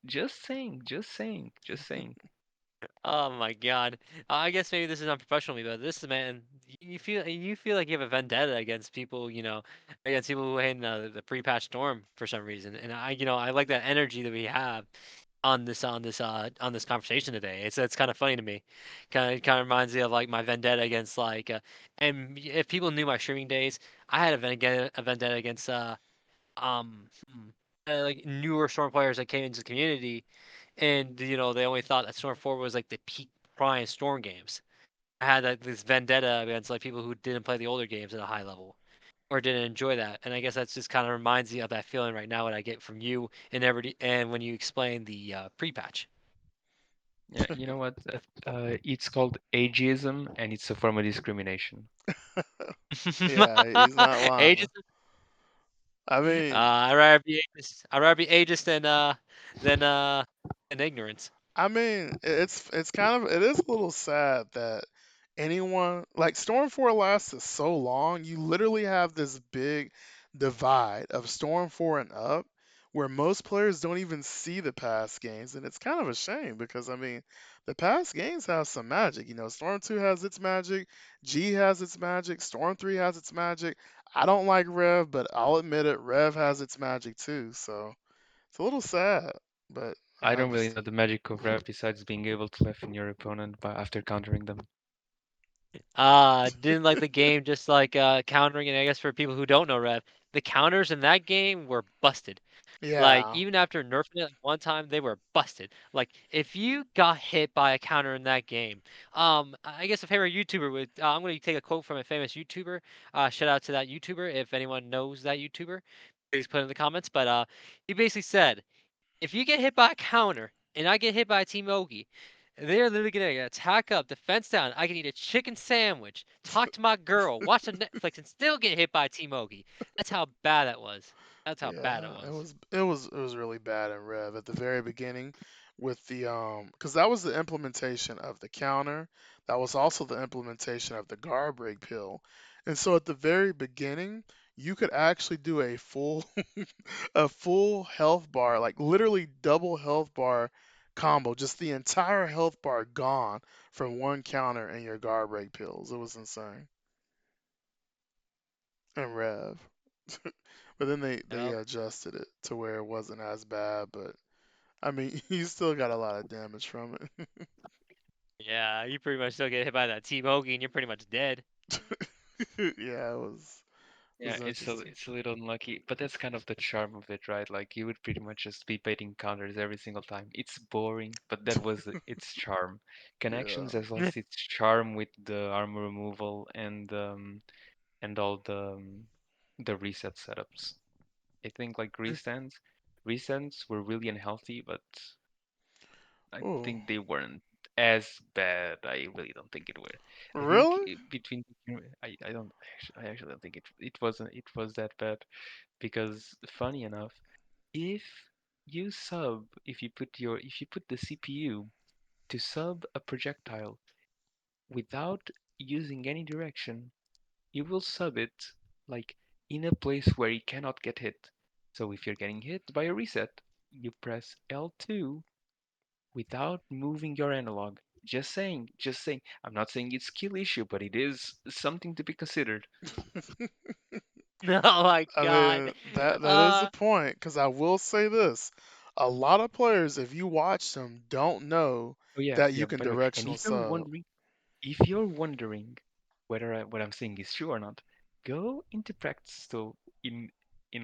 Oh my God. I guess maybe this is unprofessional of me, but this is man. You feel like you have a vendetta against people, against people who hate the pre-patch storm for some reason. And I like that energy that we have on this conversation today. It's kind of funny to me. Kind of reminds me of like my vendetta against and if people knew my streaming days, I had a vendetta against like newer Storm players that came into the community, and they only thought that Storm 4 was like the peak prime Storm games. I had like this vendetta against like people who didn't play the older games at a high level or didn't enjoy that, and I guess that's just kind of reminds me of that feeling right now that I get from you and when you explain the pre-patch. Yeah, you know what? It's called ageism, and it's a form of discrimination. Yeah, he's not lying. Ages. I mean, I'd rather be ageist than ignorance. it's kind of, it is a little sad that anyone, like, Storm 4 lasted so long. You literally have this big divide of Storm 4 and up where most players don't even see the past games, and it's kind of a shame because the past games have some magic. Storm 2 has its magic, G has its magic, Storm 3 has its magic. I don't like Rev, but I'll admit it, Rev has its magic too. So it's a little sad, but I I don't really understand. know the magic of Rev besides being able to left in your opponent by after countering them. Didn't like the game, just like countering, and I guess for people who don't know Rev, the counters in that game were busted. Like Yeah. even after nerfing it like, one time, they were busted. Like if you got hit by a counter in that game, I guess a favorite YouTuber would. I'm going to take a quote from a famous YouTuber. Shout out to that YouTuber if anyone knows that YouTuber. Please put it in the comments. But he basically said, if you get hit by a counter and I get hit by a Team Ogi, they're literally gonna attack up, defense down. I can eat a chicken sandwich, talk to my girl, watch some Netflix, and still get hit by Team Ogi. That's how bad that was. That's how bad it Yeah, it was. was it was it was really bad in Rev at the very beginning with the because that was the implementation of the counter. That was also the implementation of the guard break pill. And so at the very beginning, you could actually do a full a full health bar, like literally double health bar combo, just the entire health bar gone from one counter and your guard break pills. It was insane. And Rev. But then they Yep. adjusted it to where it wasn't as bad, but you still got a lot of damage from it. Yeah, you pretty much still get hit by that Team Ogi, and you're pretty much dead. Yeah, it Yeah, was interesting. it's a little unlucky, but that's kind of the charm of it, right? Like you would pretty much just be baiting counters every single time. It's boring, but that was its charm. Yeah. Connections has lost its charm with the armor removal and all the reset setups. I think like resets were really unhealthy, but I Oh, think they weren't as bad. I really don't think it were. I think really? between I don't I actually don't think it was that bad because funny enough, if if you put the CPU to sub a projectile without using any direction, you will sub it like in a place where it cannot get hit. So if you're getting hit by a reset, you press L2 without moving your analog. Just saying, just saying. I'm not saying it's skill issue, but it is something to be considered. Oh my I god. mean, that is the Uh, point. Because I will say this: a lot of players, if you watch them, don't know Oh yeah, that yeah. you can By the way, and directional sub. if you're wondering whether what I'm saying is true or not, go into practice so in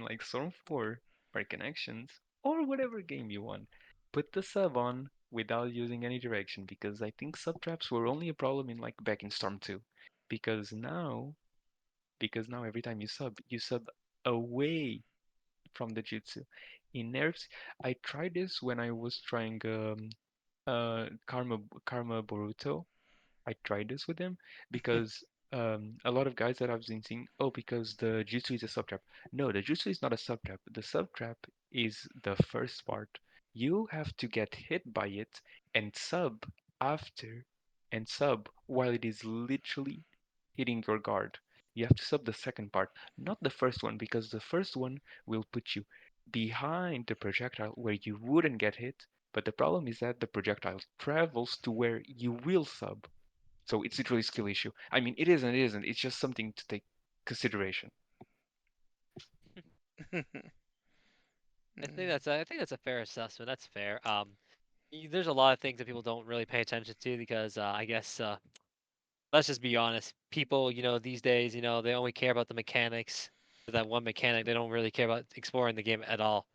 like Storm 4 or Connections or whatever game you want. Put the sub on without using any direction because I think sub traps were only a problem in like back in Storm 2. Because now every time you sub away from the jutsu. In nerfs, I tried this when I was trying Karma Boruto. I tried this with him because a lot of guys that I've been seeing, oh, because the jutsu is a sub trap. No, the jutsu is not a sub trap. The sub trap is the first part. You have to get hit by it and sub after and sub while it is literally hitting your guard. You have to sub the second part, not the first one, because the first one will put you behind the projectile where you wouldn't get hit. But the problem is that the projectile travels to where you will sub. So it's literally a skill issue. I mean, it isn't, it isn't. It's just something to take consideration. I think that's a fair assessment. That's fair. There's a lot of things that people don't really pay attention to because I guess let's just be honest. People, these days, they only care about the mechanics. That one mechanic, they don't really care about exploring the game at all.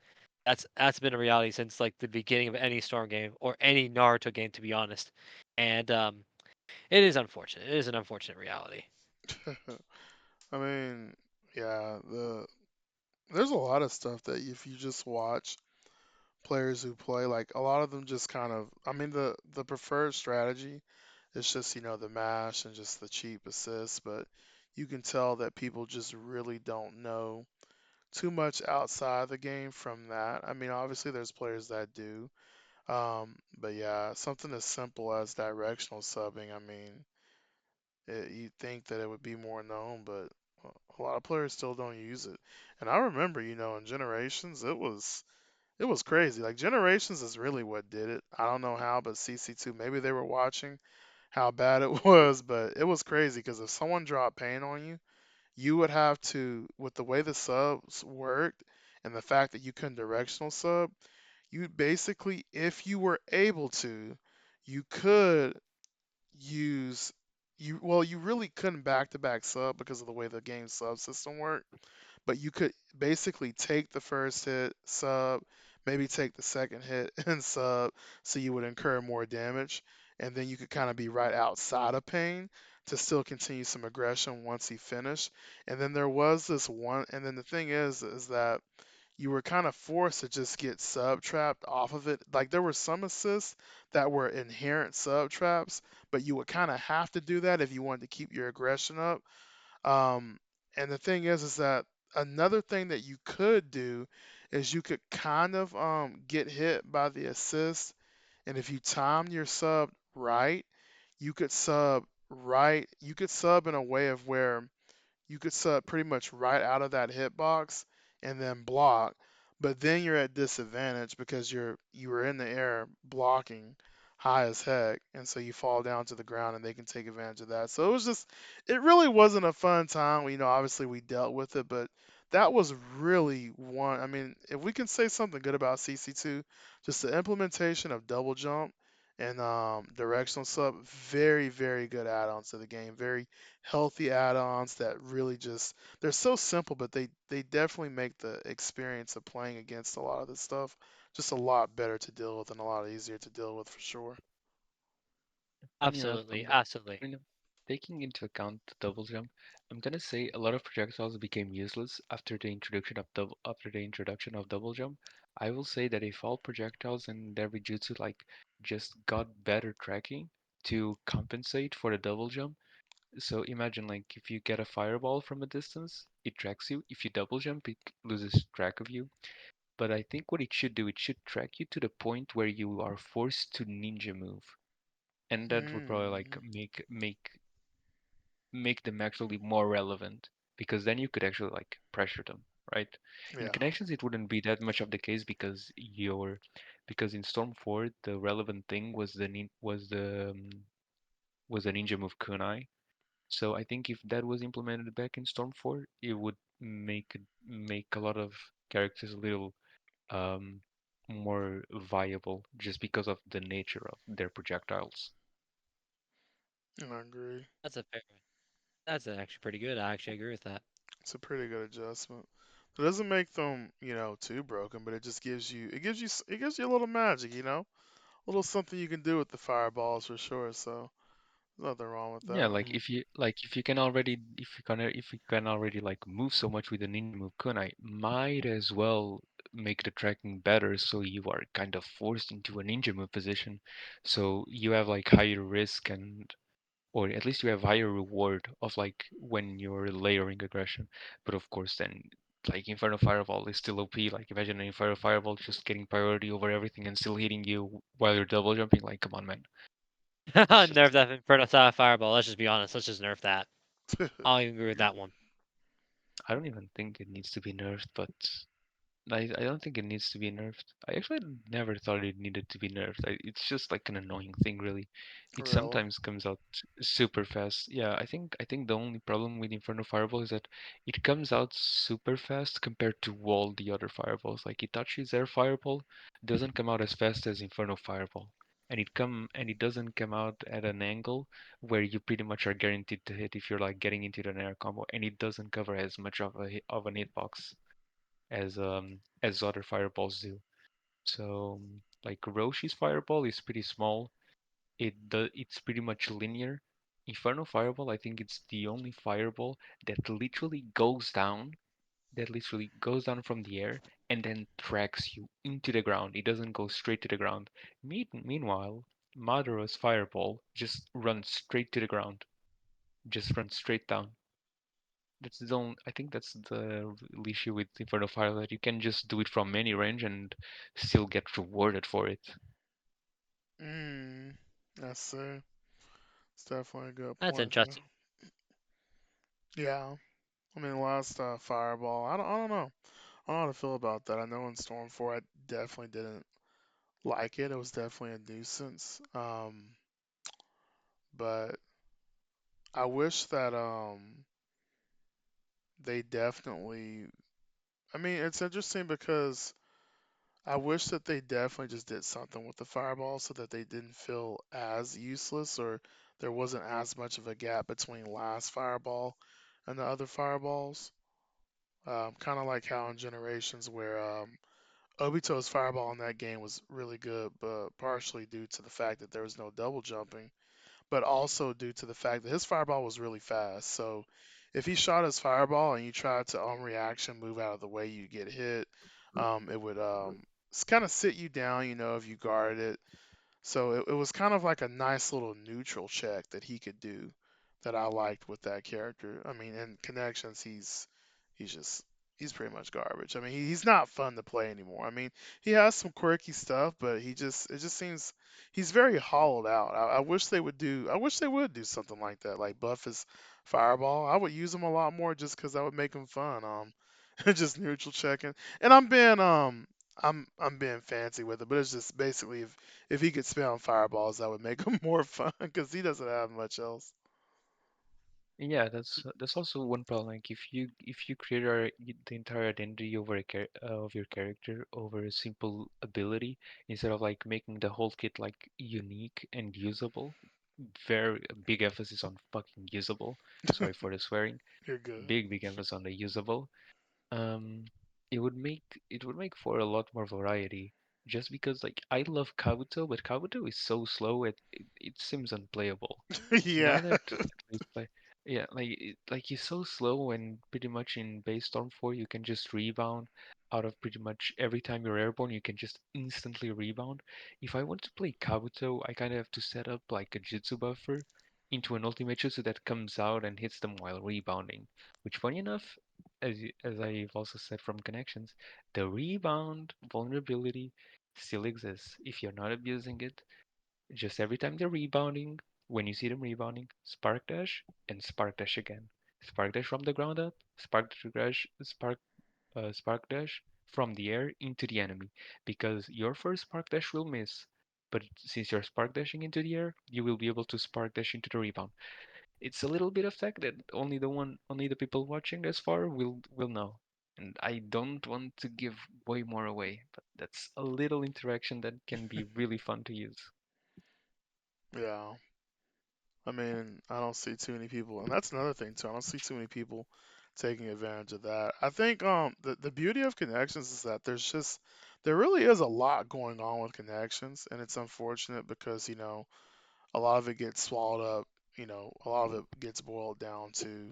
That's been a reality since like the beginning of any Storm game or any Naruto game, to be honest. And it is unfortunate. It is an unfortunate reality. I mean, yeah, there's a lot of stuff that if you just watch players who play, like a lot of them just kind of, I mean, the preferred strategy is just, the mash and just the cheap assists, but you can tell that people just really don't know too much outside the game from that. I mean, obviously there's players that do. But yeah, something as simple as directional subbing, I mean, you'd think that it would be more known, but a lot of players still don't use it. And I remember, in Generations, it was crazy. Like Generations is really what did it. I don't know how, but CC2, maybe they were watching how bad it was, but it was crazy because if someone dropped pain on you, you would have to, with the way the subs worked and the fact that you couldn't directional sub, you basically, if you were able to, you could use you really couldn't back to back sub because of the way the game subsystem worked, but you could basically take the first hit, sub, maybe take the second hit and sub, so you would incur more damage, and then you could kind of be right outside of pain to still continue some aggression once he finished. And then there was this one, and then the thing is that you were kind of forced to just get sub trapped off of it. Like there were some assists that were inherent sub traps, but you would kind of have to do that if you wanted to keep your aggression up. um, and the thing is that another thing that you could do is you could kind of get hit by the assist, and if you timed your sub right, you could sub right. You could sub in a way of where you could sub pretty much right out of that hitbox and then block, but then you're at disadvantage because you were in the air blocking high as heck, and so you fall down to the ground and they can take advantage of that. So it really wasn't a fun time. Obviously we dealt with it, but that was really one. I mean, if we can say something good about CC2, just the implementation of double jump and directional sub, very, very good add-ons to the game. Very healthy add-ons that really just they're so simple, but they definitely make the experience of playing against a lot of this stuff just a lot better to deal with and a lot easier to deal with for sure. Funny enough, Absolutely, absolutely. you know, taking into account the double jump, I'm gonna say a lot of projectiles became useless after the introduction of double jump. I will say that if all projectiles and every jutsu like just got better tracking to compensate for the double jump. So imagine like if you get a fireball from a distance, it tracks you. If you double jump, it loses track of you. But I think what it should do, it should track you to the point where you are forced to ninja move, and that would probably like Mm, make them actually more relevant because then you could actually like pressure them, right? In yeah. connections, it wouldn't be that much of the case because because in Storm 4 the relevant thing was was the ninja move kunai. So I think if that was implemented back in Storm 4, it would make a lot of characters a little um, more viable just because of the nature of their projectiles. I agree. That's a fair. That's actually pretty good. I actually agree with that. It's a pretty good adjustment. It doesn't make them, too broken, but it gives you a little magic, a little something you can do with the fireballs for sure. So nothing wrong with Yeah, that. if you can already like move so much with the ninja move kunai, might as well make the tracking better so you are kind of forced into a ninja move position. So you have like higher risk and or at least you have higher reward of like when you're layering aggression. But of course then like Inferno Fireball is still OP. Like imagine an Inferno Fireball just getting priority over everything and still hitting you while you're double jumping. Like come on, man. It's Nerf just that Inferno Fireball. Let's just be honest. Let's just nerf that. I'll even agree with that one. I don't even think it needs to be nerfed, but I don't think it needs to be nerfed. I actually never thought it needed to be nerfed. It's just like an annoying thing, really. It Really? sometimes comes out super fast. Yeah, I think the only problem with Inferno Fireball is that it comes out super fast compared to all the other fireballs. Like Itachi's Air Fireball doesn't come out as fast as Inferno Fireball. And it doesn't come out at an angle where you pretty much are guaranteed to hit if you're like getting into an air combo, and it doesn't cover as much of of an hitbox as other fireballs do. So like Roshi's fireball is pretty small. It's pretty much linear. Inferno Fireball, I think it's the only fireball that literally goes down from the air and then tracks you into the ground. It doesn't go straight to the ground. Meanwhile, Maduro's fireball just runs straight to the ground, just runs straight down. I think that's the real issue with Inferno Fire that you can just do it from any range and still get rewarded for it. Mm, I see. It's definitely a good That's point there. interesting. Yeah. I mean, last fireball. I don't know. I don't know how to feel about that. I know in Storm 4, I definitely didn't like it. It was definitely a nuisance. But I wish that they definitely. I mean, it's interesting because I wish that they definitely just did something with the fireball so that they didn't feel as useless or there wasn't as much of a gap between last fireball and the other fireballs. Kind of like how in Generations, where Obito's fireball in that game was really good, but partially due to the fact that there was no double jumping, but also due to the fact that his fireball was really fast. So if he shot his fireball and you tried to on reaction move out of the way, you get hit. It would kind of sit you down, if you guarded it. So it was kind of like a nice little neutral check that he could do that I liked with that character. I mean, in connections, he's just he's pretty much garbage. I mean, he's not fun to play anymore. I mean, he has some quirky stuff, but it just seems he's very hollowed out. I wish they would do something like that, like buff his fireball. I would use him a lot more just because that would make him fun. Just neutral checking, and I'm being fancy with it, but it's just basically if he could spam fireballs, that would make him more fun because he doesn't have much else. Yeah, that's also one problem. Like if you create the entire identity over of your character over a simple ability instead of like making the whole kit like unique and usable, very big emphasis on fucking usable. Sorry for the swearing. You're good. Big emphasis on the usable. um it would make for a lot more variety just because like I love Kabuto, but Kabuto is so slow it seems unplayable. Yeah. Now that we play, yeah, like he's so slow and pretty much in base Storm 4 you can just rebound out of pretty much every time you're airborne you can just instantly rebound. If I want to play Kabuto, I kind of have to set up like a jutsu buffer into an ultimate jutsu that comes out and hits them while rebounding. Which, funny enough, as I've also said from connections, the rebound vulnerability still exists. If you're not abusing it, just every time they're rebounding, when you see them rebounding, spark dash and spark dash again. Spark dash from the ground up, spark dash, spark dash, from the air into the enemy, because your first spark dash will miss, but since you're spark dashing into the air, you will be able to spark dash into the rebound. It's a little bit of tech that only the people watching this far will know. And I don't want to give way more away, but that's a little interaction that can be really fun to use. Yeah. I mean, I don't see too many people, and that's another thing too. I don't see too many people taking advantage of that. I think the beauty of connections is that there really is a lot going on with connections, and it's unfortunate because a lot of it gets swallowed up. A lot of it gets boiled down to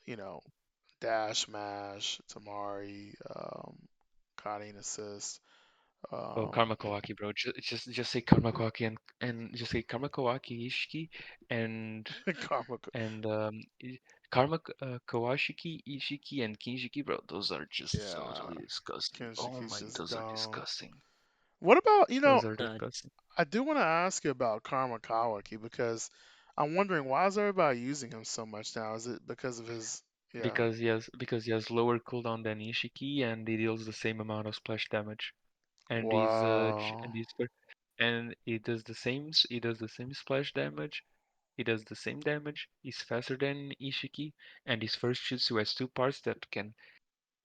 you know dash mash, tamari, Connie assist. Oh, Um, Karma Kawaki, bro. Just say Karma Kawaki and just say Karma Kawaki Ishiki and Karma. and Karma Kawashiki, Ishiki, and Kinjiki, bro. Those are just Yeah, totally disgusting. Oh Kenshiki's my, just those are dumb. disgusting. What about, Those are Uh, disgusting. I do want to ask you about Karma Kawaki because I'm wondering why is everybody using him so much now? Is it because of his, yeah. Because he has lower cooldown than Ishiki and he deals the same amount of splash damage. And he's Wow. and he does the same splash damage. He does the same damage. He's faster than Ishiki, and his first jutsu has two parts that can,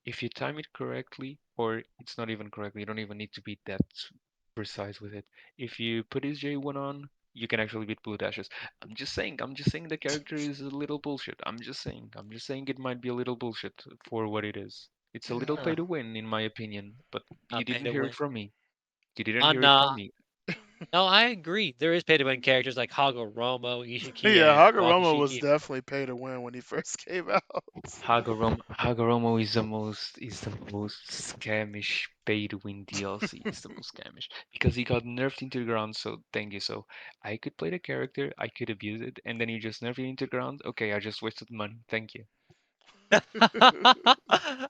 if you time it correctly, or it's not even correctly, you don't even need to be that precise with it. If you put his J1 on, you can actually beat Blue Dashes. I'm just saying the character is a little bullshit. I'm just saying it might be a little bullshit for what it is. It's a little Yeah. pay to win, in my opinion, but you Pay didn't to hear it win. from me. You didn't hear On it from me. no, I agree. There is pay to win characters like Hagoromo, Ishiki, Yeah, and Hagoromo was Wakashiki. definitely pay to win when he first came out. Hagoromo is the most scamish pay to win DLC. It's the most scamish because he got nerfed into the ground. So thank you. So I could play the character, I could abuse it, and then you just nerf it into the ground. Okay, I just wasted money. Thank you.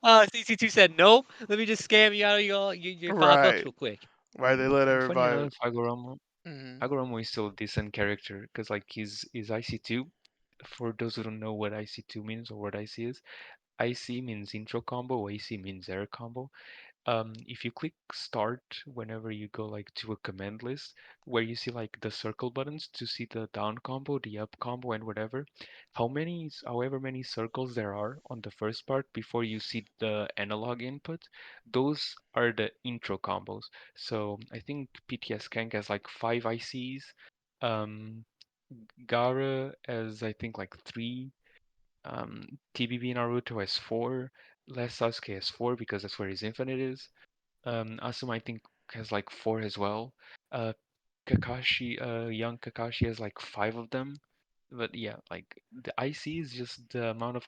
CC2 said no. Let me just scam you out of your $5 Right. real quick. Right, they let Funny everybody. enough, Hagoromo Hmm. Hagoromo is still a decent character because like he's IC2. For those who don't know what IC2 means or what IC is, IC means intro combo, AC means air combo. If you click start whenever you go like to a command list where you see like the circle buttons to see the down combo, the up combo, and whatever, however many circles there are on the first part before you see the analog input, those are the intro combos. So I think PTS Kank has like 5 ICs. Um, Gara has I think like three. TBB Naruto has four. Last Sasuke has four because that's where his infinite is. Asuma I think has like four as well. Uh, Kakashi, young Kakashi has like five of them. But yeah, like the IC is just the amount of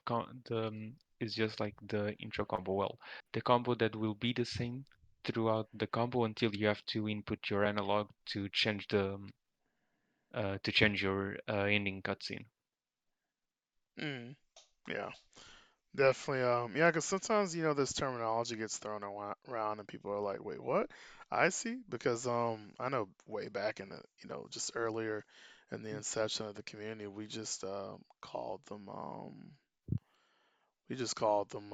is just like the intro combo. Well, the combo that will be the same throughout the combo until you have to input your analog to change your ending cutscene. Mm. Yeah. Definitely. Yeah, because sometimes this terminology gets thrown around, and people are like, "Wait, what?" I see. Because I know way back in the just earlier in the inception of the community, we just called them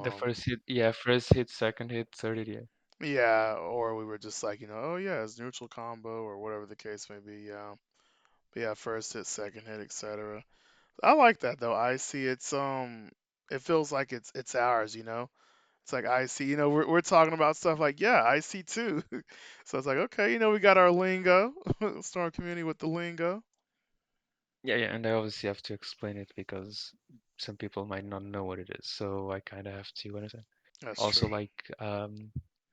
The first hit, yeah, first hit, second hit, third hit, yeah. yeah, or we were just like oh yeah, it's neutral combo or whatever the case may be. Yeah, but yeah, first hit, second hit, etc. I like that though. I see. It feels like it's ours. It's like I see, we're talking about stuff like, yeah, I see too. So it's like, okay, we got our lingo, Storm Community with the lingo. Yeah, yeah, and I obviously have to explain it because some people might not know what it is, so I kind of have to understand. That's Also, true. like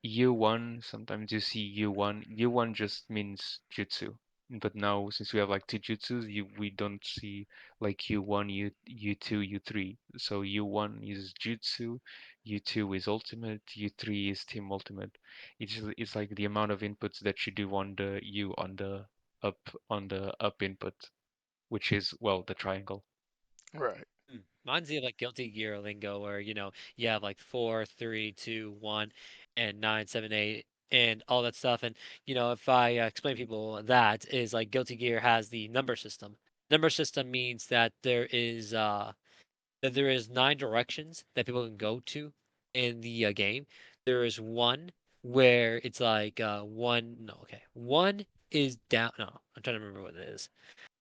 U1, sometimes you see U1. U1 just means jutsu, but now since we have like two jutsus, we don't see like U1, U2, U3. So U1 is jutsu, U2 is ultimate, U3 is team ultimate. It's like the amount of inputs that you do on the U up on the up input, which is well the triangle. Right. Reminds me of like Guilty Gear lingo, where you have like 4, 3, 2, 1, and 9, 7, 8, and all that stuff. And if I explain to people that is like Guilty Gear has the number system. Number system means that there is 9 directions that people can go to, in the game. There is one where it's like one. No, okay, one is down. No, I'm trying to remember what it is.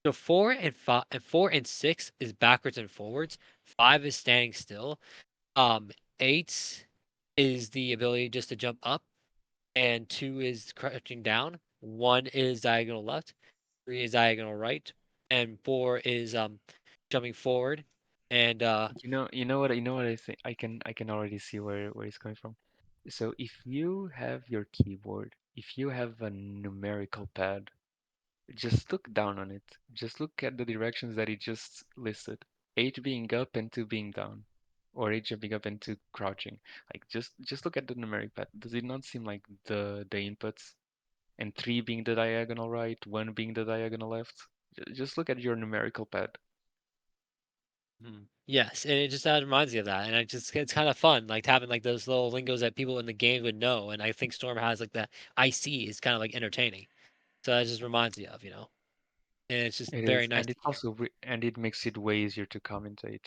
So 4 and 5 and 4 and 6 is backwards and forwards. 5 is standing still. 8 is the ability just to jump up, and 2 is crouching down. 1 is diagonal left. 3 is diagonal right, and 4 is jumping forward. And You know what I think I can already see where it's coming from. So if you have your keyboard, if you have a numerical pad, just look down on it. Just look at the directions that it just listed. 8 being up and 2 being down. Or 8 jumping up and 2 crouching. Like just look at the numeric pad. Does it not seem like the inputs? And 3 being the diagonal right, 1 being the diagonal left? Just look at your numerical pad. yes, and it just reminds me of that, and I just it's kind of fun, like having like those little lingos that people in the game would know, and I think Storm has like that IC is kind of like entertaining, so that just reminds me of, and it's just It very is, nice and to it's hear. also and it makes it way easier to commentate.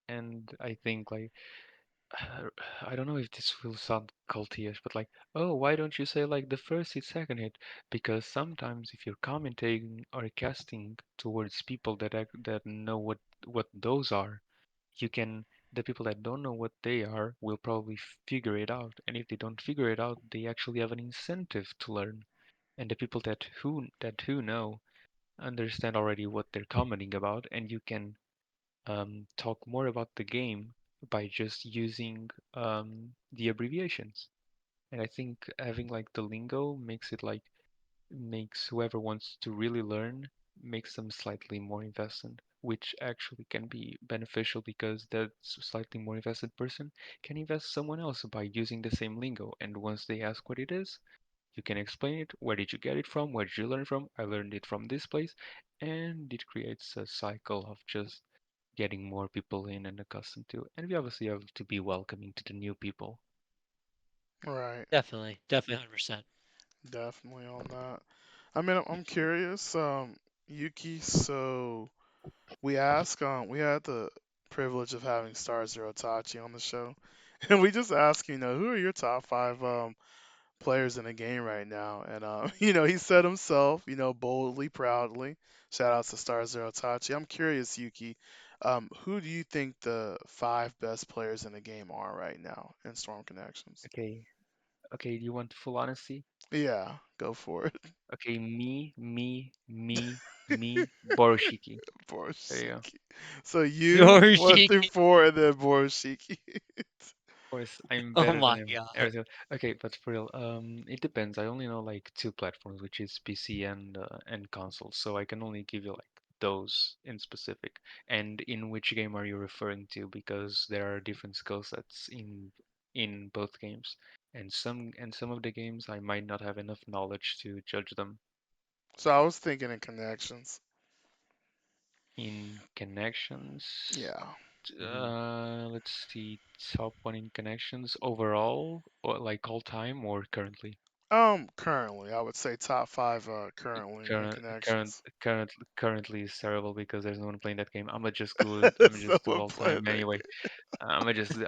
And I think like I don't know if this will sound cultish, but like, oh, why don't you say like the first hit, second hit? Because sometimes if you're commentating or casting towards people that know what those are, you can the people that don't know what they are will probably figure it out. And if they don't figure it out, they actually have an incentive to learn. And the people that who know understand already what they're commenting about, and you can talk more about the game by just using the abbreviations. And I think having like the lingo makes whoever wants to really learn makes them slightly more invested, which actually can be beneficial because that slightly more invested person can invest someone else by using the same lingo. And once they ask what it is, you can explain it. Where did you get it from? Where did you learn it from? I learned it from this place. And it creates a cycle of just getting more people in and accustomed to. And we obviously have to be welcoming to the new people. Right. Definitely, definitely 100%. Definitely on that. I mean, I'm curious, Yuki. So we had the privilege of having Star Zero Tachi on the show, and we just asked, who are your top five players in the game right now? And he said himself, boldly, proudly. Shout out to Star Zero Tachi. I'm curious, Yuki, who do you think the five best players in the game are right now in Storm Connections? Okay, okay, do you want full honesty? Yeah, go for it. Okay, me, Boroshiki. There you go. Of Boroshiki. So you, one through Yoshiki. four, and then Boroshiki. course, I'm Oh better than my him. god. Everything. Okay, but for real, it depends. I only know like two platforms, which is PC and console, so I can only give you like those in specific. And in which game are you referring to? Because there are different skill sets in both games, and some of the games I might not have enough knowledge to judge them. So I was thinking in connections. In connections, Yeah. let's see, top one in connections overall, or like all time or currently? Currently, I would say top five. Currently in Current connections. currently is terrible because there's no one playing that game. I'm So just do we're all playing time that anyway. I'm just do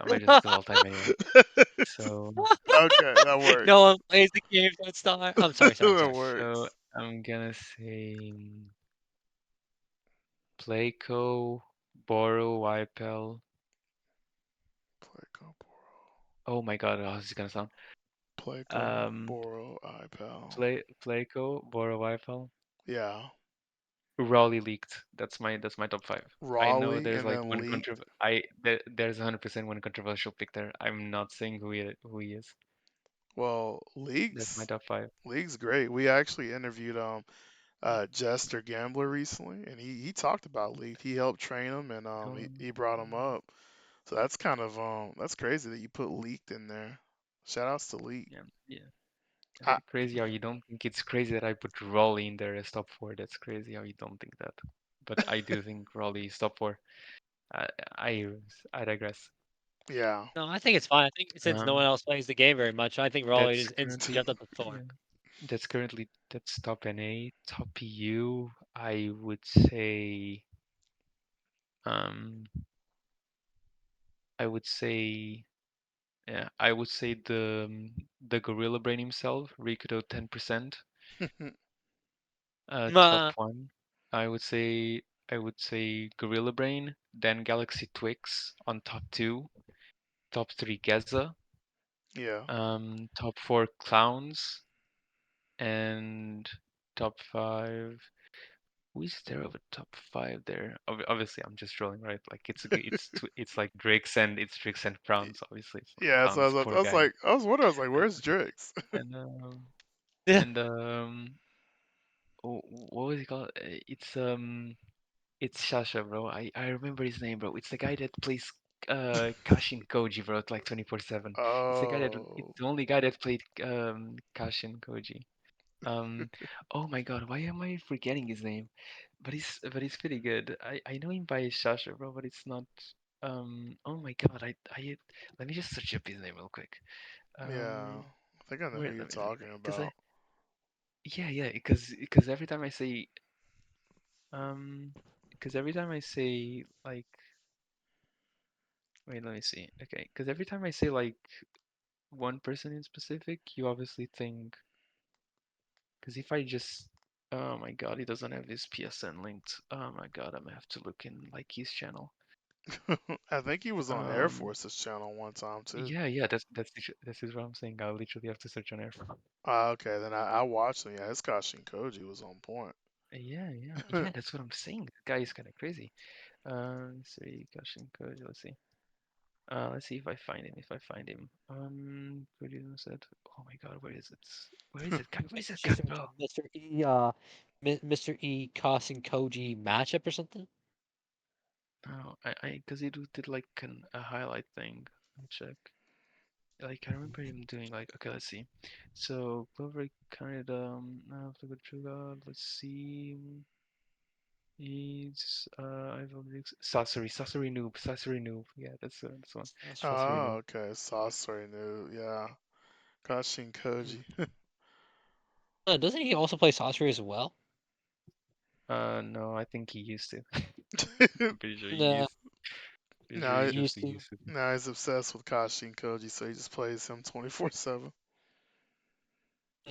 all time anyway. game. So Okay, that No works. one plays the games that star. I'm sorry, sorry, I'm That sorry. so works. I'm gonna say Playco, Boro, Wypel. Playco, Boro. Oh my God, how's this gonna sound? Playco, Um, Boro, iPal. Playco, Boro, Wypel. Yeah. Raleigh leaked. That's my top five. I know Raleigh there's and like then one leaked. there's 100% one controversial pick there. I'm not saying who he is. Well, That's my leagues. top five. League's great. We actually interviewed Jester Gambler recently, and he talked about League. He helped train him, and he brought him up. So that's kind of that's crazy that you put Leaked in there. Shout outs to Leak. Yeah, yeah. I, Crazy how you don't think it's crazy that I put Raleigh in there as top four. That's crazy how you don't think that. But I do think Raleigh is top four. I I, I digress. yeah. No, I think it's fine. I think since no Um, one else plays the game very much, I think Raleigh that's just instantly currently jumped up to four. yeah. That's top NA. Top EU, I would say um I would say Yeah, I would say the Gorilla Brain himself, Rikudo 10%, top Nah. one. I would say I would say Gorilla Brain, then Galaxy Twix on top two, top three Geza, Yeah. top four Clowns, and top five. Who is there of a top five there? Obviously, I'm just trolling, right? Like it's like Drakes and Clowns. Obviously, it's like Yeah, so Clowns, poor I was guy. like, I was wondering, I was like, And where's Drix? and Yeah. and what was it called? It's Shasha, bro. I remember his name, bro. It's the guy that plays Kashin Koji, bro. Like 24/7. It's the guy that it's Oh, the only guy that played Kashin Koji. Um, oh my God, why am I forgetting his name? But he's pretty good. I know him by Shasha, bro, but it's not. Oh my God, I let me just search up his name real quick. yeah. Um, I think I know who where you're let me look, talking because about. yeah, because every time I say um because every time I say like wait, let me see. Okay, because every time I say like one person in specific, you obviously think because if I just oh my God, he doesn't have his PSN linked. Oh my God, I'm gonna have to look in like his channel. I think he was on Air Um, Force's channel one time too. yeah, this is what I'm saying. I literally have to search on air. Okay, then I watched him. Yeah, his Kashin Koji was on point. Yeah, that's what I'm saying. The guy is kind of crazy. Sorry, Kashin Code. Let's see if I find him. If I find him. Kuririn said, "Oh my God, where is it? Where is it guy? Where is It's that just guy, a bro?" Mr. E, Mr. E Koss Koji matchup or something. No, because he did like a highlight thing. Let me check. Like I remember him doing like, okay, let's see. So Clover kind of after the trigger. Let's see. It's I've already Sasori Noob. Yeah, that's one. That's right. Sasori Noob. Oh, okay. Sasori knew. Yeah, Kashin Hmm. Koji. Doesn't he also play Sorcery as well? No, I think he used to. I'm pretty sure he Nah, used. Pretty sure he now, used just to. used to. now he's obsessed with Kashin Koji, so he just plays him 24/7.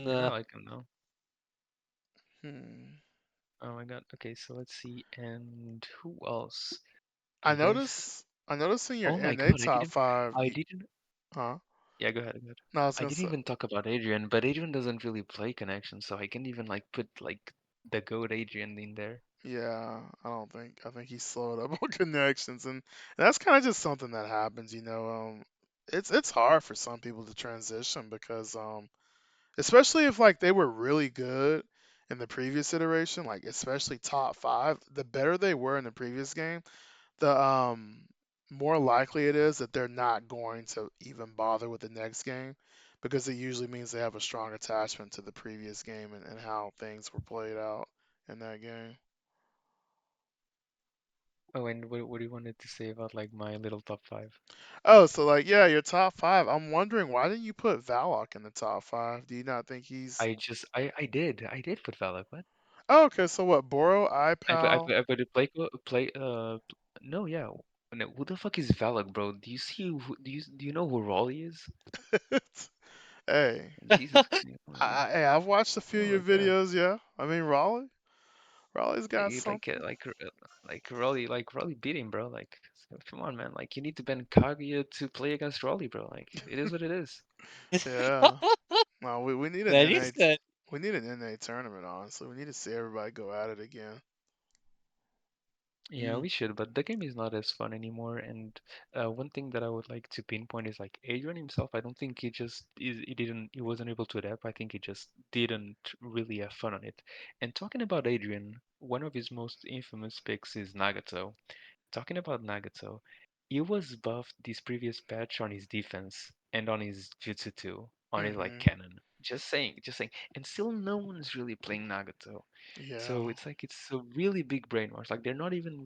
Yeah, I Nah. like him though. Hmm. Oh my God. Okay, so let's see. And who else? I I guess. noticed in your Oh my NA God, top five. I didn't. Huh? Yeah, go ahead, go ahead. No, I was I gonna didn't say. even talk about Adrian, but Adrian doesn't really play connection, so I can't even like put like the goat Adrian in there. Yeah, I don't think. I think he slowed up on connections, and that's kind of just something that happens. It's hard for some people to transition because especially if like they were really good in the previous iteration, like especially top five, the better they were in the previous game, the more likely it is that they're not going to even bother with the next game because it usually means they have a strong attachment to the previous game and how things were played out in that game. Oh, and what do you wanted to say about like my little top five? Oh, so like yeah, your top five. I'm wondering why didn't you put Valok in the top five? Do you not think he's? I did put Valak. What? Oh, okay, so what? Boro, iPal. I put a no, yeah. No, who the fuck is Valak, bro? Do you see do you know who Raleigh is? Hey, Jesus Christ, hey, I've watched a few of oh your my God. videos. Yeah, I mean Raleigh's got something. Like Raleigh beat him, bro. Like, so come on, man. Like, you need to ban Kaguya to play against Raleigh, bro. Like, it is what it is. Yeah. No, we need an That is NA. good. We need an NA tournament, honestly. We need to see everybody go at it again. Yeah, Mm. we should, but the game is not as fun anymore. And one thing that I would like to pinpoint is like Adrian himself. I don't think he wasn't able to adapt. I think he just didn't really have fun on it. And talking about Adrian, one of his most infamous picks is Nagato. Talking about Nagato, he was buffed this previous patch on his defense and on his jutsu too, on his like Hmm. cannon. Just saying. And still no one's really playing Nagato. Yeah. So it's like it's a really big brainwash. Like they're not even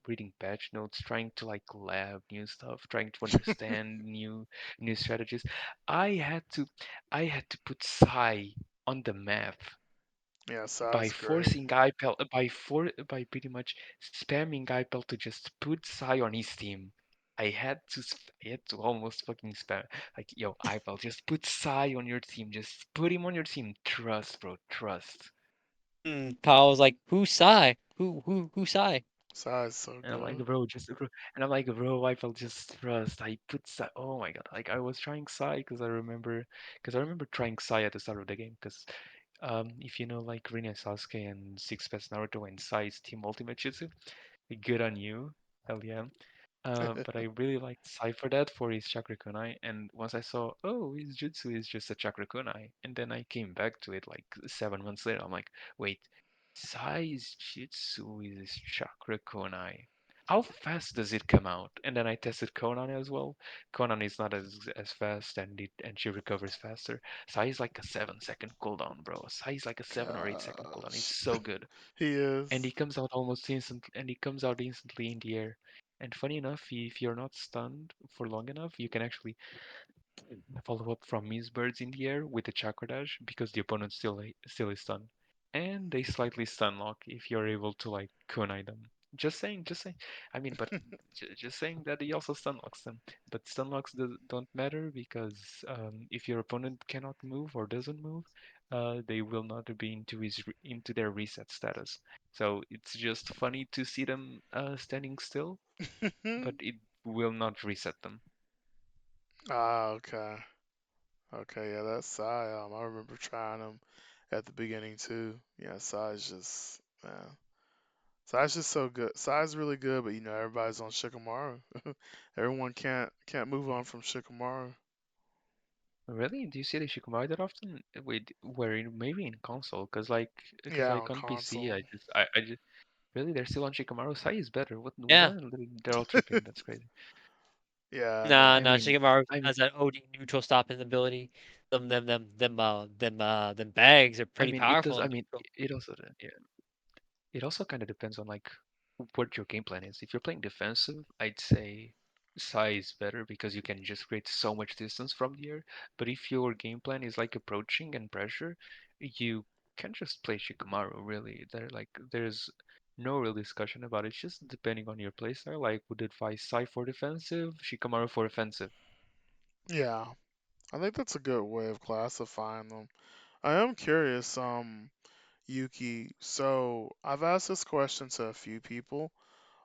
reading patch notes, trying to like lab new stuff, trying to understand new strategies. I had to I had to put Sai on the map Yeah, by size great. forcing IPL by pretty much spamming IPL to just put Sai on his team. I had to almost fucking spam like, yo, Ival, just put Sai on your team. Just put him on your team. Trust, bro, trust. Paul was like, "Who's Sai? Who's Sai?" Sai is so And I'm like, good. bro, just bro. And I'm like, bro, Ival, just trust. I put Sai. Oh my god, like I was trying Sai because I remember trying Sai at the start of the game. Because if you know like Rin Sasuke and Six Pets Naruto and Sai's Team Ultimate Jutsu, good on you. Hell yeah. But I really liked Sai for that for his Chakra Kunai, and once I saw, oh, his Jutsu is just a Chakra Kunai, and then I came back to it like 7 months later. I'm like, wait, Sai's Jutsu is Chakra Kunai. How fast does it come out? And then I tested Conan as well. Conan is not as fast, and she recovers faster. Sai is like a 7 second cooldown, bro. Sai is like a 7 or 8 second cooldown. It's Gosh, so good, he and is. he comes out almost instantly, and he comes out instantly in the air. And funny enough, if you're not stunned for long enough, you can actually follow up from Miss Birds in the air with the Chakra Dash because the opponent still is stunned. And they slightly stun lock if you're able to like kunai them. Just saying. I mean, but just saying that he also stun locks them. But stun locks don't matter because if your opponent cannot move or doesn't move, they will not be into their reset status. So it's just funny to see them standing still, but it will not reset them. Ah, okay. Okay, yeah, that's Sai. I remember trying him at the beginning too. Yeah, Sai's just man. Sai's just so good. Sai's really good, but everybody's on Shikamaru. Everyone can't move on from Shikamaru. Really? Do you see the Shikamaru that often? Wait, where maybe in console? Cause Yeah, like on on PC, console. I just really they're still on Shikamaru. Sai is better. What? Yeah. They're all tripping. That's crazy. Yeah, I Nah, I know. nah. mean, Shikamaru I mean, has that OD neutral stopping ability. Them bags are I pretty mean, it powerful does. I on mean, neutral. it also yeah. It also kind of depends on like what your game plan is. If you're playing defensive, I'd say Sai is better because you can just create so much distance from the air. But if your game plan is like approaching and pressure, you can just play Shikamaru really. There's no real discussion about it. It's just depending on your playstyle. Like would advise Sai for defensive, Shikamaru for offensive. Yeah, I think that's a good way of classifying them. I am curious, Yuki. So I've asked this question to a few people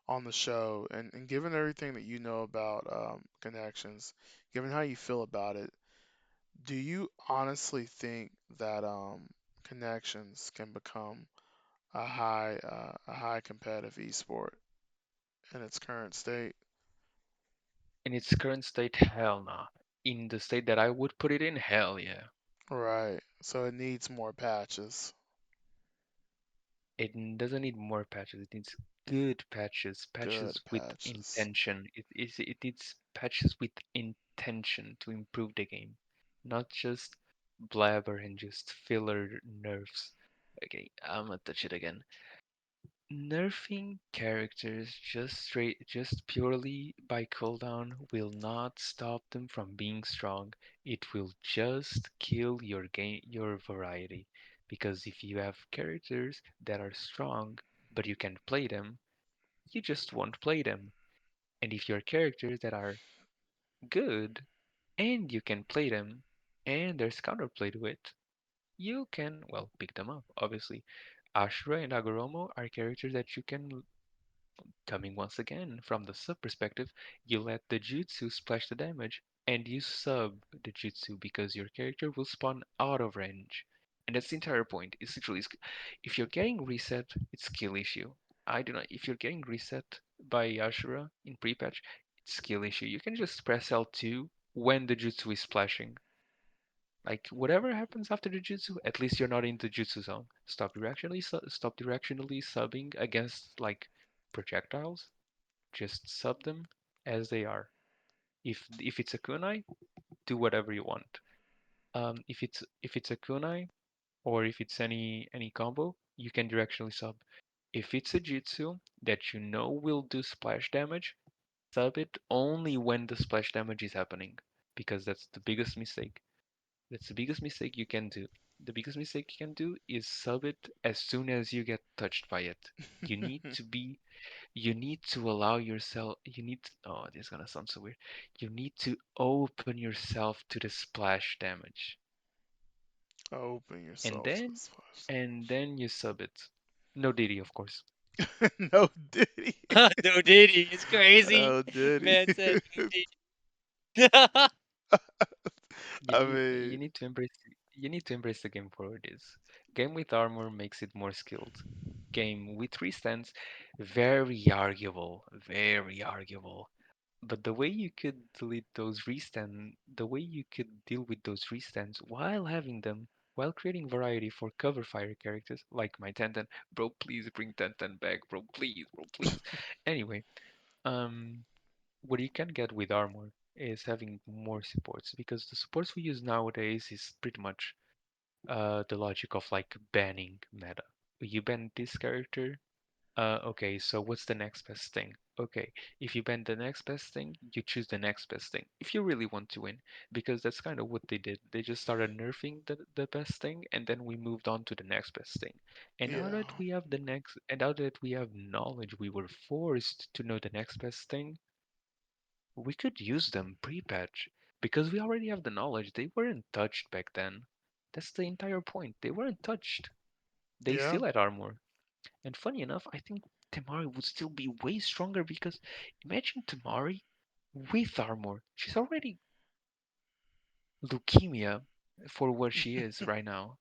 on the show, and given everything that you know about connections, given how you feel about it, do you honestly think that connections can become a high competitive esport in its current state? In its current state, hell nah. In the state that I would put it in, hell yeah. Right. So it needs more patches. It doesn't need more patches. It needs good patches, Good patches with patches. intention. It needs patches with intention to improve the game, not just blabber and just filler nerfs. Okay, I'm gonna touch it again. Nerfing characters just purely by cooldown will not stop them from being strong. It will just kill your variety. Because if you have characters that are strong but you can't play them, you just won't play them. And if your characters that are good and you can play them and there's counterplay to it, you can well pick them up, obviously. Ashura and Agoromo are characters that you can. Coming once again from the sub perspective, you let the jutsu splash the damage, and you sub the jutsu because your character will spawn out of range. And that's the entire point. It's literally, if you're getting reset, it's skill issue. I do not. If you're getting reset by Ashura in pre-patch, it's skill issue. You can just press L2 when the jutsu is splashing. Like whatever happens after the jutsu, at least you're not in the jutsu zone. Stop directionally subbing against like projectiles, just sub them as they are. If it's a kunai, do whatever you want. If it's a kunai or if it's any combo, you can directionally sub. If it's a jutsu that you know will do splash damage, sub it only when the splash damage is happening, because that's the biggest mistake. That's the biggest mistake you can do. The biggest mistake you can do is sub it as soon as you get touched by it. You need to be You need to allow yourself, you need to, oh, this is gonna sound so weird. You need to open yourself to the splash damage. Open And yourself to then, this place. and then you sub it. No DD, of course. No Diddy. No Diddy, it's crazy. No Diddy. Man said no Diddy. You I need you mean, need to embrace you need to embrace the game for what it is. Game with armor makes it more skilled. Game with resistance, very arguable, very arguable. But the way you could delete those restand, the way you could deal with those restands while having them, while creating variety for cover fire characters like my Tenten, bro, please bring Tenten back, bro, please, bro, please. Anyway, um, what you can get with armor is having more supports because the supports we use nowadays is pretty much the logic of like banning meta. You ban this character, okay, so what's the next best thing? Okay, if you ban the next best thing, you choose the next best thing. If you really want to win, because that's kind of what they did. They just started nerfing the best thing, and then we moved on to the next best thing. And now yeah, that we have the next, and now that we have knowledge, we were forced to know the next best thing. We could use them pre-patch because we already have the knowledge. They weren't touched back then. That's the entire point. They weren't touched. They yeah, still had armor. And funny enough, I think Temari would still be way stronger because imagine Temari with armor. She's already leukemia for what she is right now.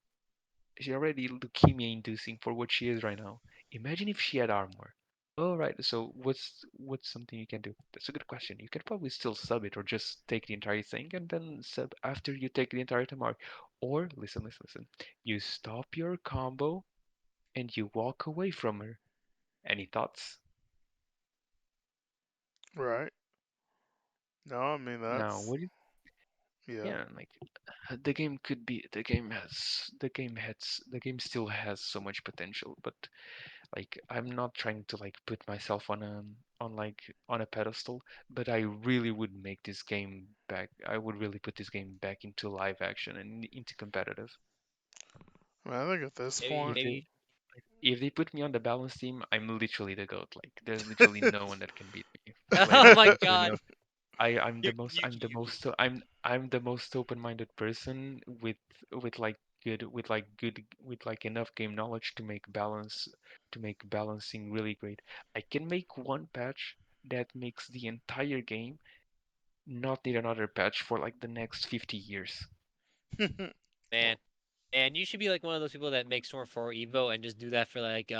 She's already leukemia inducing for what she is right now. Imagine if she had armor. All right, so what's something you can do? That's a good question. You can probably still sub it or just take the entire thing and then sub after you take the entire Temari. Or listen. You stop your combo and you walk away from her. Any thoughts? right. No, I mean Now, that's what do you, yeah. yeah, like the game could be the game still has so much potential, but like I'm not trying to like put myself on like on a pedestal, but I really would make this game back. I would really put this game back into live action and into competitive. I mean, I think at this maybe, point, If they maybe. if they put me on the balance team, I'm literally the goat. Like there's literally no one that can beat me. Like Oh my for God, real. I'm Yuki, the Yuki. most I'm the most open-minded person with like good with like enough game knowledge to make balancing really great. I can make one patch that makes the entire game not need another patch for like the next 50 years. Man, and you should be like one of those people that makes Storm 4 Evo and just do that for like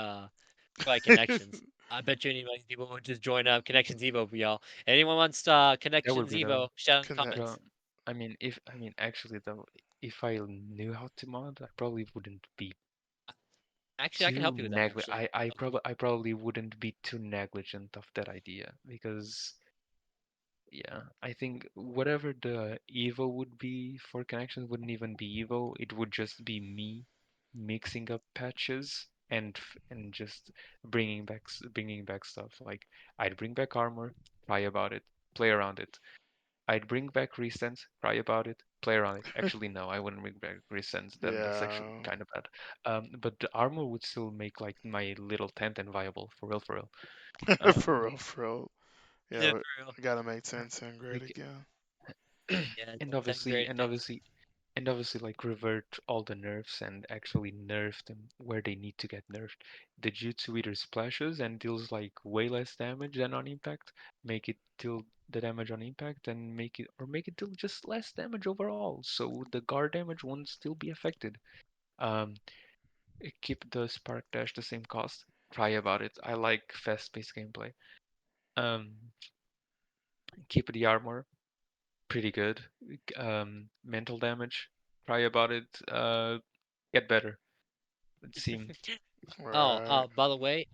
connections. I bet you any like people would just join up Connections Evo for y'all. Anyone wants That would Connections be the Evo? Shout out in the connect. the comments. I mean actually though if I knew how to mod, I probably wouldn't be Actually, I can too help you with that. negli Actually, I probably wouldn't be too negligent of that idea because yeah, I think whatever the Evo would be for connections wouldn't even be Evo. It would just be me mixing up patches and just bringing back stuff. Like I'd bring back armor, cry about it, play around it. I'd bring back Resends, cry about it, play around it. Actually, no, I wouldn't bring back Resends. Then that's Yeah, actually kind of bad. But the armor would still make like my little tent and viable for real, for real. Um, for real, for real. Yeah, yeah, for real. we gotta make 10 great like, again. Yeah, and 10 obviously, great attempts. like revert all the nerfs and actually nerf them where they need to get nerfed. The Jutsu Eater splashes and deals like way less damage than on impact. Make it deal the damage on impact and make it deal just less damage overall. So the guard damage won't still be affected. Um, keep the Spark Dash the same cost. Try about it. I like fast-paced gameplay. Um, keep the armor pretty good. Mental damage. Try about it. Get better. Let's see. Oh, Right. by the way,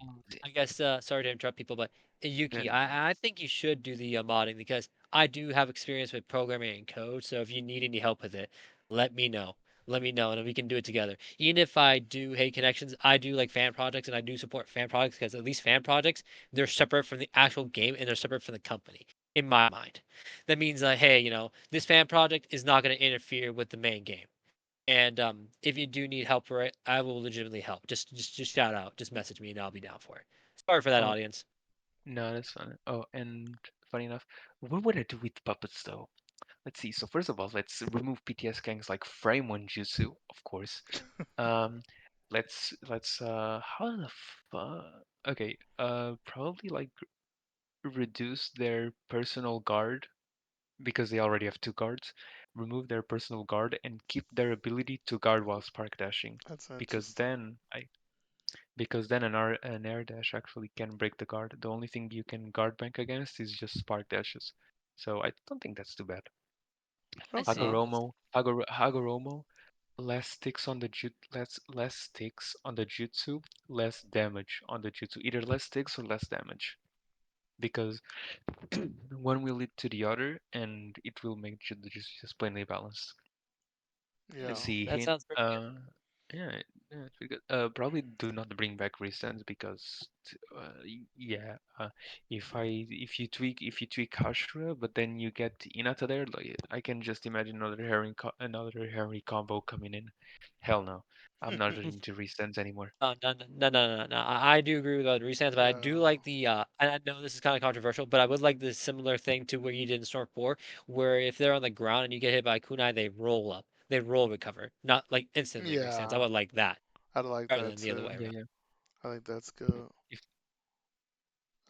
I guess sorry to interrupt people, but Yuki, And I think you should do the modding because I do have experience with programming and code. So if you need any help with it, let me know. Let me know, and we can do it together. Even if I do hate connections, I do like fan projects, and I do support fan projects because at least fan projects they're separate from the actual game and they're separate from the company. In my mind, that means hey, this fan project is not going to interfere with the main game. And if you do need help for it, I will legitimately help. Just shout out, just message me, and I'll be down for it. Sorry for that, oh, audience. No, that's fun. Oh, and funny enough, what would I do with puppets though? Let's see. So first of all, let's remove PTS gangs like Frame One Jutsu, of course. Um, let's how the fuck? Okay, probably like reduce their personal guard because they already have two guards. Remove their personal guard and keep their ability to guard while spark dashing, That's because interesting. then I because then an air dash actually can break the guard. The only thing you can guard bank against is just spark dashes. So I don't think that's too bad. I see. Okay. Hagoromo, less sticks on the jutsu, less damage on the jutsu. Either less sticks or less damage. Because one will lead to the other and it will make the jutsu just plainly balanced. Let's Yeah. see, That hint. sounds pretty good. Yeah, it's pretty good. Probably do not bring back resistance because, yeah, if you tweak Hashira, but then you get Inata there, like I can just imagine another Harry combo coming in. Hell no, I'm not into resistance anymore. No, no, no, no, no, no. I do agree with the restands, but I do Yeah. like and I know this is kind of controversial, but I would like the similar thing to what you did in Storm 4, where if they're on the ground and you get hit by a kunai, they roll up. They roll recover, not like instantly restands. I Yeah. would like that I'd like rather that than the other too. way Yeah, around. yeah. I think that's good. If,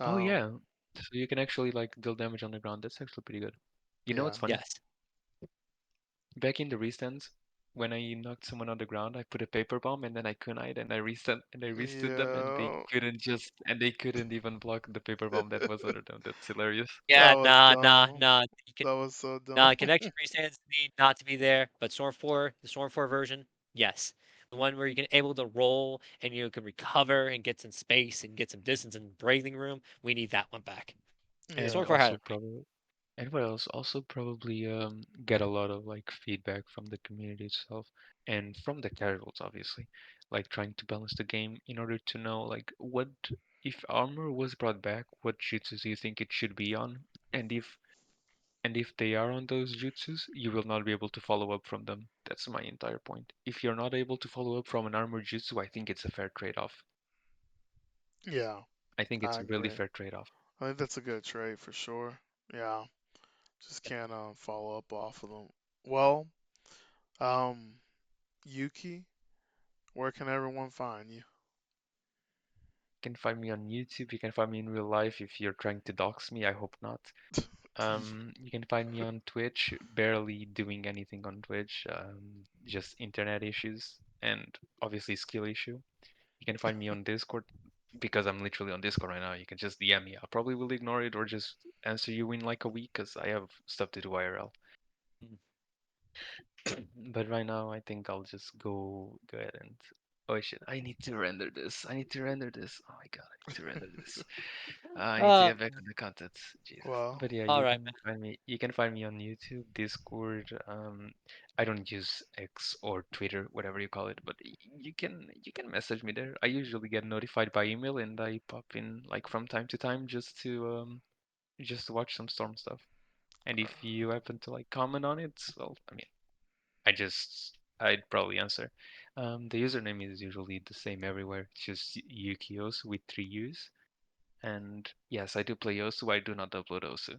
oh Um. yeah, so you can actually like deal damage on the ground. That's actually pretty good. You know Yeah. what's funny? Yes. Back in the restands, when I knocked someone on the ground, I put a paper bomb and then I kunai'd and I restood them Yeah. and they couldn't even block the paper bomb that was under them. That's hilarious. Yeah, That was nah, nah, dumb. nah. That was so dumb. Nah, connection restands need not to be there, but Storm 4, the Storm 4 version, yes. The one where you can able to roll and you can recover and get some space and get some distance and breathing room, we need that one back. And Storm Yeah. 4 had also it right. probably and what else? Also probably get a lot of like feedback from the community itself and from the casuals obviously. Like trying to balance the game in order to know like what if armor was brought back, what jutsus do you think it should be on? And if they are on those jutsus, you will not be able to follow up from them. That's my entire point. If you're not able to follow up from an armor jutsu, I think it's a fair trade-off. Yeah. I think I it's a really agree. fair trade-off. I think that's a good trade for sure. Yeah. Just can't follow up off of them. Well, um, Yuki, where can everyone find you? You can find me on YouTube. You can find me in real life if you're trying to dox me. I hope not. You can find me on Twitch. Barely doing anything on Twitch. Just internet issues and obviously skill issue. You can find me on Discord because I'm literally on Discord right now. You can just DM me. I probably will ignore it or just answer you in like a week because I have stuff to do IRL. Mm. But right now, I think I'll just go ahead and. Oh shit! I need to render this. I need to render this. Oh my god! I need to render this. I need to Uh, get back on the content. Jesus. Well, But yeah, all you right, can man. find me. You can find me on YouTube, Discord. I don't use X or Twitter, whatever you call it. But you can message me there. I usually get notified by email, and I pop in like from time to time just to watch some Storm stuff. And if you happen to like comment on it, well, I mean, I'd probably answer. The username is usually the same everywhere. It's just Yukios with three U's. And yes, I do play Yosu. I do not upload Osu.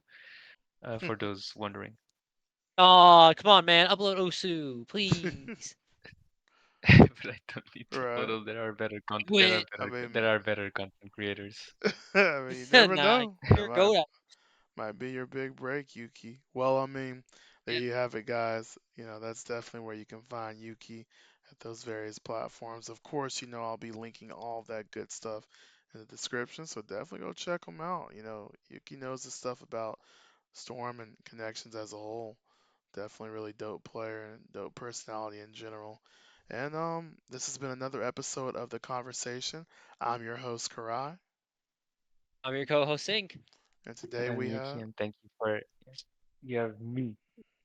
For those wondering, Oh, come on, man. Upload Osu, please. but I don't need to upload right. those. There are better content. Do it. I mean, There are better content creators. I mean, you never Nah, know. That you're go. might be your big break, Yuki. Well, I mean, there Yeah. you have it, guys. That's definitely where you can find Yuki at those various platforms. Of course, I'll be linking all of that good stuff in the description, so definitely go check him out. Yuki knows the stuff about Storm and Connections as a whole. Definitely really dope player and dope personality in general. And this has been another episode of The Conversation. I'm your host, CaRai, I'm your co-host, Sink. and And today I'm we Yuki, have and thank you for you have me,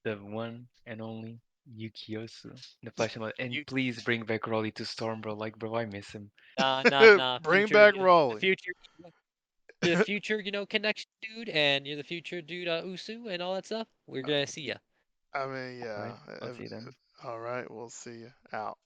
the one and only Yukiosu, the flash mode. And You, please bring back Rolly to Storm, bro. Like, bro, I miss him. nah. Bring Future, back the Rolly. future. You're the future, connection dude, and you're the future dude, Usu, and all that stuff. We're gonna see ya. I mean, All yeah. right, I'll see you then. All right, we'll see you out.